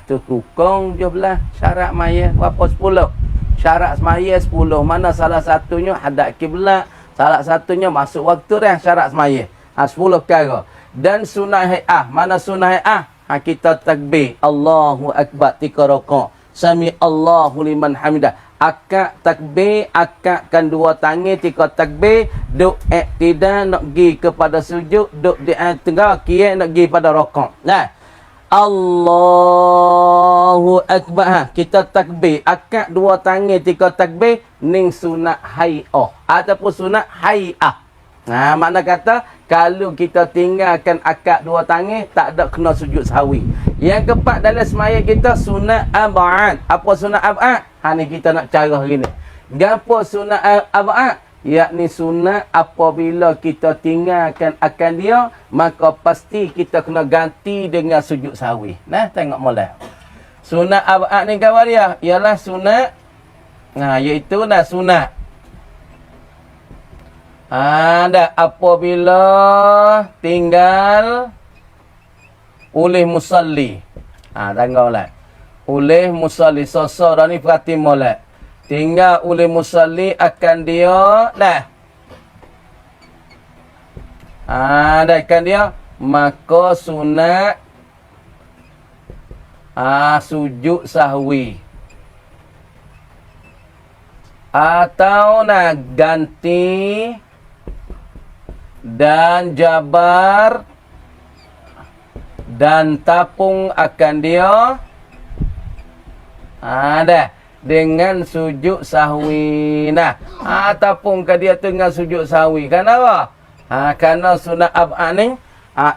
Itu rukun 17. Syarat semaya berapa? 10. Syarat semaya 10. Mana salah satunya hadap kiblat, salah satunya masuk waktu dah syarat semaya. 10 perkara. Dan sunat hai'ah. Mana sunat hai'ah? Kita takbir Allahu akbar 3 rakaat. Sami Allahu liman hamidah. Akak takbir, akakkan 2 tangan 3 takbir, duk iktidal nak pergi kepada sujud, duk di tengah kira nak pergi pada rakaat. Nah. Allahu akbar. Kita takbir, akak 2 tangan 3 takbir ning sunat hai'ah ataupun sunat hai'ah. Makna kata kalau kita tinggalkan akad 2 tangan tak ada kena sujud sahwi. Yang keempat dalam semaya kita sunat ab'ad. Apa sunat ab'ad? Ni kita nak cara hari ni. Gapo sunat ab'ad? Yakni sunat apabila kita tinggalkan akan dia, maka pasti kita kena ganti dengan sujud sahwi. Nah, tengok mulai. Sunat ab'ad ni kawan dia ialah sunat iaitu sunat ada apabila tinggal oleh musalli. Tengoklah. Oleh musalli. Sosok dah ni perhati molek. Tinggal oleh musalli akan dia. Akan dia. Maka sunat sujud sahwi. Atau ganti dan jabar dan tapung akan dia dengan sujud sahwi. Tapung ke dia dengan sujud sahwi. Kenapa? Kerana sunat ab'ad ni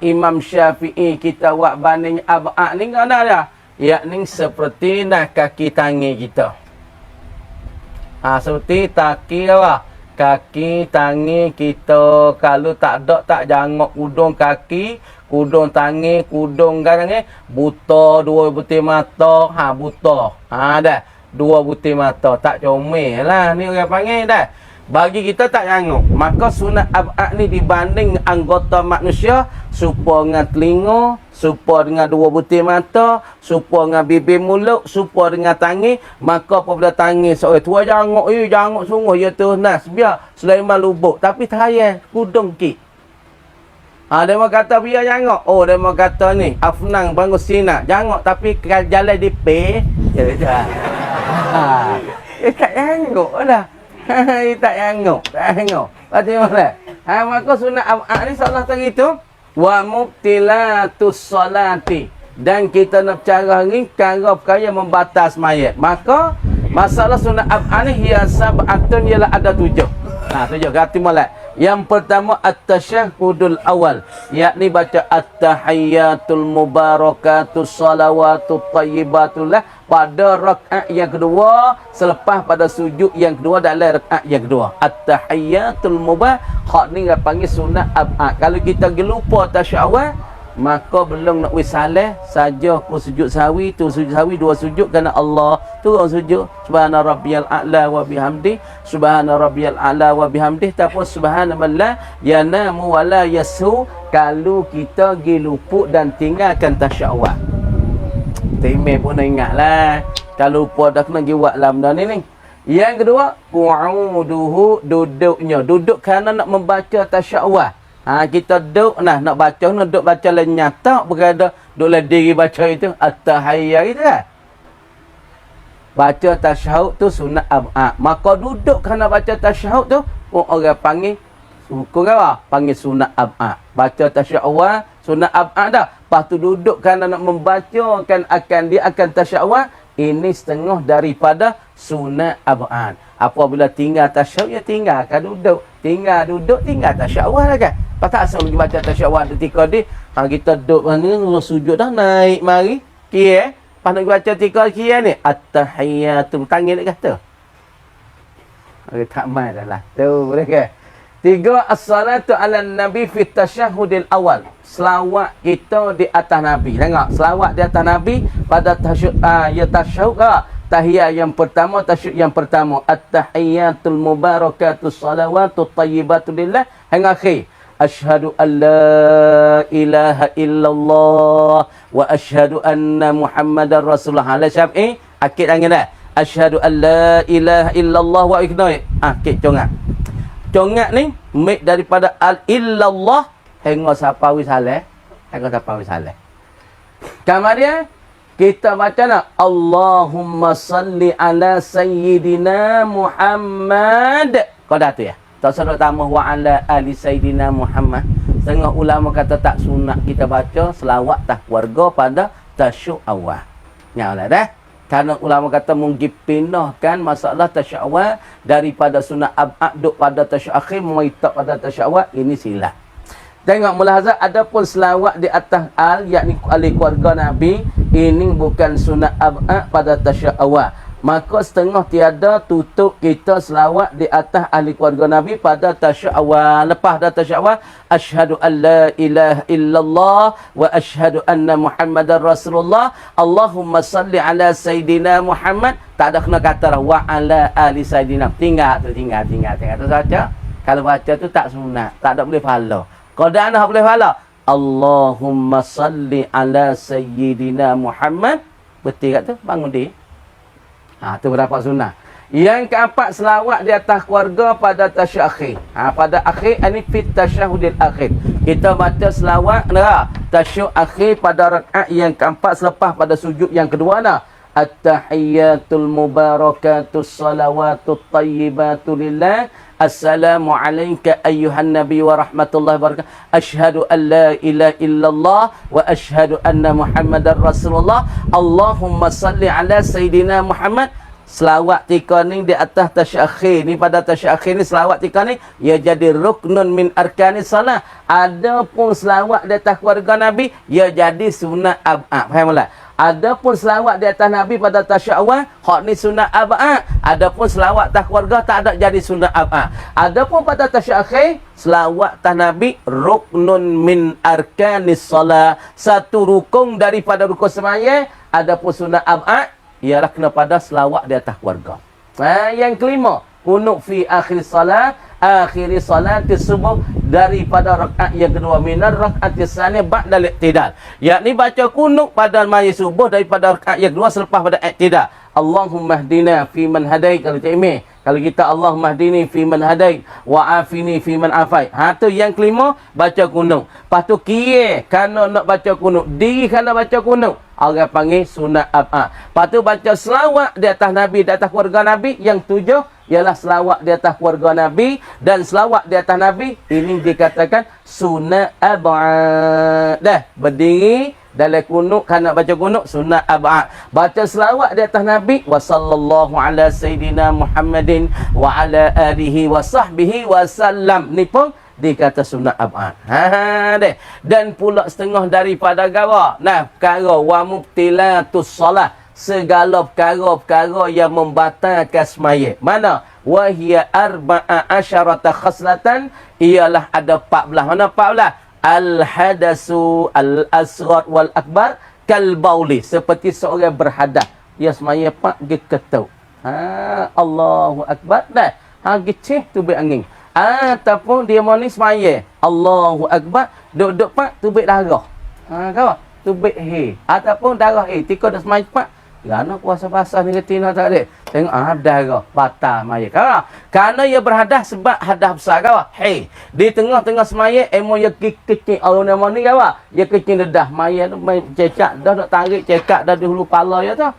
Imam Syafi'i kita buat banding ab'ad ni kerana dia yakni seperti kaki tangan kita. Seperti kaki tangan kita. Kalau tak ada tak jangok kudung kaki, kudung tangan, kudung tangan, buta 2 butir mata. Buta. Dah 2 butir mata. Tak comel lah ni orang panggil dah. Bagi kita tak jangok. Maka sunat ab'ad ni dibanding anggota manusia serupa dengan telinga, serupa dengan 2 butir mata, serupa dengan bibir mulut, serupa dengan tangan. Maka apabila tangan seorang tua jangok, jangok sungguh ya tu nas biar Sulaiman lubuk tapi terhayal kudung kik. Dia mau kata biar jangok. Dia mau kata ni Afnang bangun sinar jangok tapi jalan di P. Tak jangok dah. Tak jangok. Pasti mana? Maka sunat ab'ad ni salah tadi tu wa mubtilatus salati. Dan kita nak cara ni perkara yang membatas mayat. Maka masalah sunat ab'ad ni sab'atun ialah ada 7. 7 kata mulai. Yang pertama at-tasyahhudul awal, yakni baca at-tahiyyatul mubarakatus salawatut thayyibatullah pada rakaat yang kedua selepas pada sujud yang kedua dalam rakaat yang kedua. At-tahiyyatul mubarak ni dia panggil sunat ab'ad. Kalau kita lupa tasyahud maka belum nak wisalah saja ku sujud sahwi tu sujud sahwi 2 sujud kerana Allah turun sujud subhana rabbiyal a'la wa bihamdi subhana rabbiyal a'la wa bihamdi tapos subhanallah yanamu wala yasu. Kalau kita pergi luput dan tinggalkan tasyahud timai pun nak ingatlah. Kalau lupa dah kena pergi buat lah benda ni. Yang kedua qu'uduhu, duduknya. Duduk kerana nak membaca tasyahud. Kita duduk nak baca, nak duduk baca lenyap tak berada duduk diri baca itu at-tahiyyah itu kan. Baca tasyahud tu sunat ab'ad. Maka duduk kerana baca tasyahud tu orang panggil hukum apa? Panggil sunat ab'ad. Baca tasyahud Sunat ab'ad dah. Lepas tu duduk kerana nak membacakan dia akan tasyahud. Ini setengah daripada sunat ab'ad. Apabila tinggal tasyahud, ya tinggalkan duduk. Tinggal duduk, tinggal tasyahud lah kan. Lepas tak asal lagi baca tasyahud ketika dia. Kita duduk ni, sujud dah naik mari. Kira. Lepas nak baca ketika kira ni. At-tahiyyatu. Tangan dia kata. Tak main dah lah. Tu boleh ke? 3. As-salatu ala nabi fi tasyahudil awal. Selawat kita di atas Nabi. Tengok. Selawat di atas Nabi pada tasyahud. Tahiyat yang pertama, tasyahud yang pertama. At-tahiyyatul mubarakatus salawatut tayyibatu lillah. Hingga akhir. Ashhadu an la ilaha illallah wa ashhadu anna Muhammadar Rasulullah. Ala Syafi'i. Akid tangan dah. Ashhadu an la ilaha illallah wa iknoi. Akid congak. Congak ni mik daripada al-illallah hingga sampai wisalah. Hingga sampai wisalah. Kemudian kita baca nak Allahumma salli ala sayyidina Muhammad. Kau dah tu ya. Tak sedar tambah wa ala ali sayyidina Muhammad. Setengah ulama kata tak sunat kita baca selawat tah keluarga pada tasyahud awal. Nyalah dah. Karena ulama kata mungkin pinahkan masalah tasyahud daripada sunat ab'ad duk pada tasyahud akhir maitak pada tasyahud, ini silap. Tengok mulahazah, adapun selawat di atas yakni ahli keluarga Nabi, ini bukan sunat ab'ad pada tasyahud awal. Maka setengah tiada tutup kita selawat di atas ahli keluarga Nabi pada tasyahud awal. Lepas dah tasyahud awal, asyhadu an la ilaha illallah wa asyhadu anna Muhammadar Rasulullah. Allahumma salli ala sayyidina Muhammad. Tak ada kena kata wa ala ali sayyidina. Tinggal tu saja. Kalau baca tu tak sunat, tak ada boleh pahala. Kalau dah nak boleh pahala. Allahumma salli ala sayyidina Muhammad. Betul kat tu? Bangun dia. Tu berapa sunnah. Yang keempat, selawat di atas keluarga pada tasyahud akhir. Pada akhir, ini fit tasyahudil akhir. Kita baca selawat tasyahud akhir pada rakaat yang keempat selepas pada sujud yang kedua nah. At-tahiyyatul mubarakatus salawatut tayyibatu lillah. Assalamu alayka ayyuhan nabi wa rahmatullahi wa barakatuh. Ashhadu an la ilaha illallah wa ashhadu anna Muhammadar Rasulullah. Allahumma salli ala sayyidina Muhammad. Selawat tika ni di atas tasyahud akhir ni, pada tasyahud akhir ni selawat tika ni ia jadi ruknun min arkanis salah. Adapun selawat di atas keluarga Nabi ia jadi sunat ab'ad. Faham tak? Adapun selawat di atas Nabi pada tasyahud awal, hak ni sunat ab'ad. Adapun selawat atas keluarga tak ada jadi sunat ab'ad. Adapun pada tasyahud akhir, selawat atas Nabi ruknun min arkanis salah. Satu rukun daripada rukun sembahyang. Adapun sunat ab'ad ialah kena pada selawat di atas keluarga. Yang kelima, kunut fi akhir salat, akhiri salat subuh daripada rakaat yang kedua, minar rakaat tsani ba'da al-i'tidal. Yakni baca kunut pada mayit subuh daripada rakaat yang kedua selepas pada i'tidal. Allahumma hdina fi man hadait. Kalau kita Allahumma hdini fi man hadait wa afini fi man afait. Tu yang kelima, baca kunut. Lepas tu kira kerana nak baca kunut, diri kerana baca kunut, orang panggil sunat ab'ad. Lepas tu baca selawat di atas Nabi, di atas keluarga Nabi. Yang tujuh ialah selawat di atas keluarga Nabi dan selawat di atas Nabi. Ini dikatakan sunat ab'ad. Dah berdiri dalam kunut, kerana baca kunut sunat ab'ad. Baca selawat di atas Nabi, wa sallallahu ala sayyidina Muhammadin wa ala alihi wa sahbihi wa sallam. Ni pun dikata sunat ab'ad. Deh. Dan pula setengah daripada gawa. Nah, perkara wa mubtilatus salah. Segala perkara-perkara yang membatalkan sembahyang. Mana? Wa hiya arba'a asyarata khaslatan. Ialah ada 14. Mana 14? Al-hadasu al-asghar wal-akbar kal-bauli. Seperti seorang berhadas. Dia semaya pak dia ketuk. Allahu akbar. Dah. Gecih tubik angin. Ataupun dia mau ni semaya. Allahu akbar. Duduk pak tubik darah. Kau? Tubik he. Ataupun darah he. Tika dah semaya pak. Kerana puasa basah ni ketina tak ada. Tengok darah batal maya. Kerana ia berhadas sebab hadas besar kau. Hey, di tengah-tengah semaya emo ia kecil orang nama ni kau. Ia kecil dedah maya tu main cekak dah nak tarik cekak dah di hulu kepala ya tu.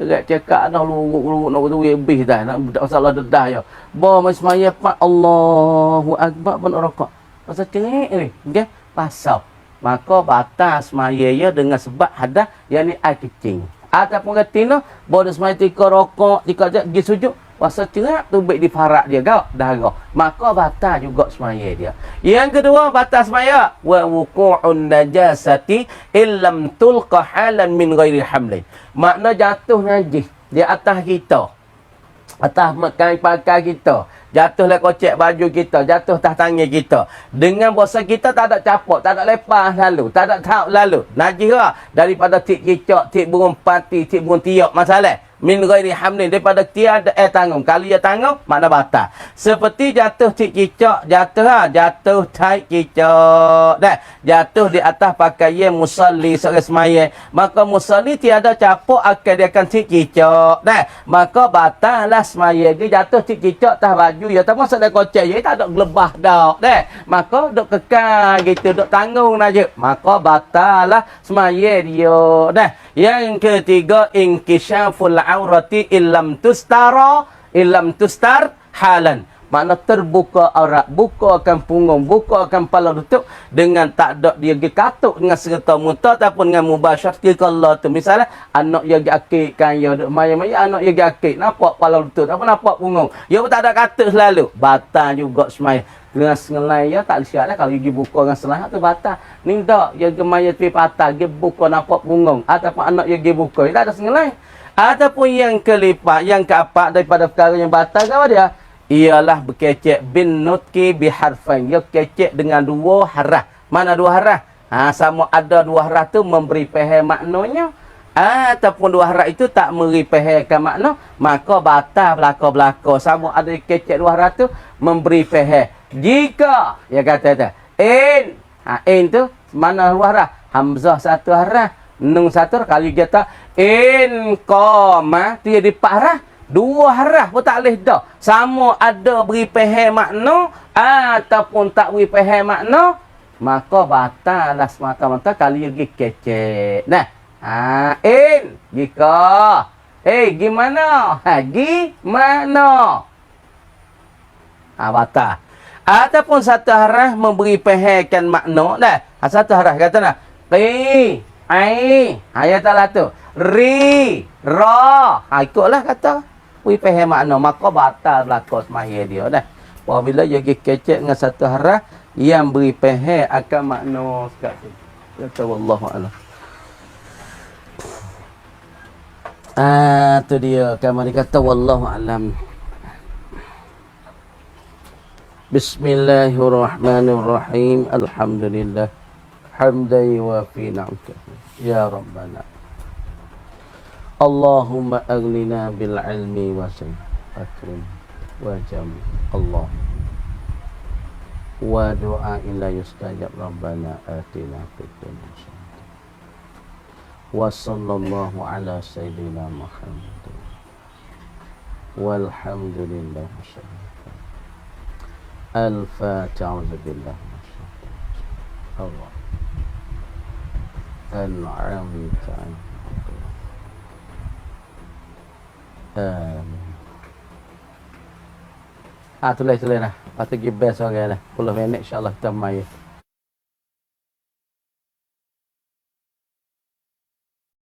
Agak cekak dah lu nak tu lebih dah nak masalah dedah ya. Bawa mai semaya pak Allahu akbar pun rokok. Pasal cengik ni, okey? Pasal maka batas semaya ya dengan sebab hadas yang ni air kecing. Ataupun retina bodoh semaya tika rokok, tika pergi sujud, masa cerak tu baik difarak dia gak darah. Maka batal juga semaya dia. Yang kedua batal semaya wa wuqu'un najasati illam tulqa halan min ghairi hamlin. Makna jatuh najis di atas kita. Atas makan pakai kita. Jatuhlah kocek baju kita, jatuh atas tangan kita. Dengan bahasa kita tak ada capok, tak ada lepas lalu, tak ada tahu lalu. Najis lah daripada tik cicak, tik burung pati, tik burung tiak masalah. Min ghairi hamlin, daripada tiada tanggung. Kalau dia tanggung, makna batal. Seperti jatuh tik cicak, jatuh tik cicak. Dah, jatuh di atas pakaian musalli seorang semaya. Maka musalli tiada capok akan dia akan tik cicak. Dah, maka batal lah semaya. Dia jatuh tik cicak atas baju. Ya, tak masa dia kocek. Ya, tak ada gelebah dah. Dah, maka duk kekal gitu, duk tanggung aja. Maka batal lah semaya dia. Dah, yang ketiga, inkishaful aurati illam tustar halan. Makna terbuka aurat, buka akan punggung, buka akan kepala lutut dengan tak ada dia pergi katuk dengan serta muta ataupun dengan mubasyar Allah tu. Misalnya anak dia pergi akikkan, ya maya-maya anak dia pergi akik, nampak kepala lutut, apa nampak punggung. Ya pun tak ada katuk selalu. Batal juga semai. Dengan sengelai ya tak siap lah kalau pergi buka dengan sengelai tu batal. Ni tak, dia gemaya pergi patah, dia buka nampak punggung ataupun anak dia pergi buka, dia tak ada sengelai. Ataupun yang kelipat, yang keempat daripada perkara yang batal apa dia? Ialah berkecek bin nutki biharfain. Dia kecek dengan dua harah. Mana dua harah? Sama ada dua harah tu memberi faham maknanya. Ataupun dua harah itu tak memberi fahamkan makna. Maka batal belaka-belaka. Sama ada kecek dua harah tu memberi faham. Jika, dia kata in tu mana dua harah? Hamzah satu harah. Nun satu kali kita in qama tu jadi empat harah. Dua harah pun tak boleh dah. Sama ada beri faham makna ataupun tak beri faham makna, maka batal lah semata-mata kali pergi kecek. Nah, in jika gimana? Gimana? Batal. Ataupun satu harah memberi fahamkan makna dah. Satu harah kata nak ayat lah tu. Ri, ra. Ikutlah kata. Beri faham makna. Maka batal belakang semaya dia dah. Apabila dia pergi kecek dengan satu harah yang beri faham akan makna sekat tu. Kata wallahu'alam. Tu dia. Kamar dia kata wallahu'alam. Bismillahirrahmanirrahim. Alhamdulillah. Hamdai wa fi na'amka. Ya Rabbana. Allahumma aghnina bil ilmi wa akrim wa jam. Allah. Wa du'a ila yustajab Rabbana atina fid dunya hasanah. Wa sallallahu ala sayyidina Muhammad. Walhamdulillah. Al-Fatiha billah. Allah. Al-Amta. Tulis lah. Lepas tu pergi best orang lah. 10 minit insyaAllah kita main.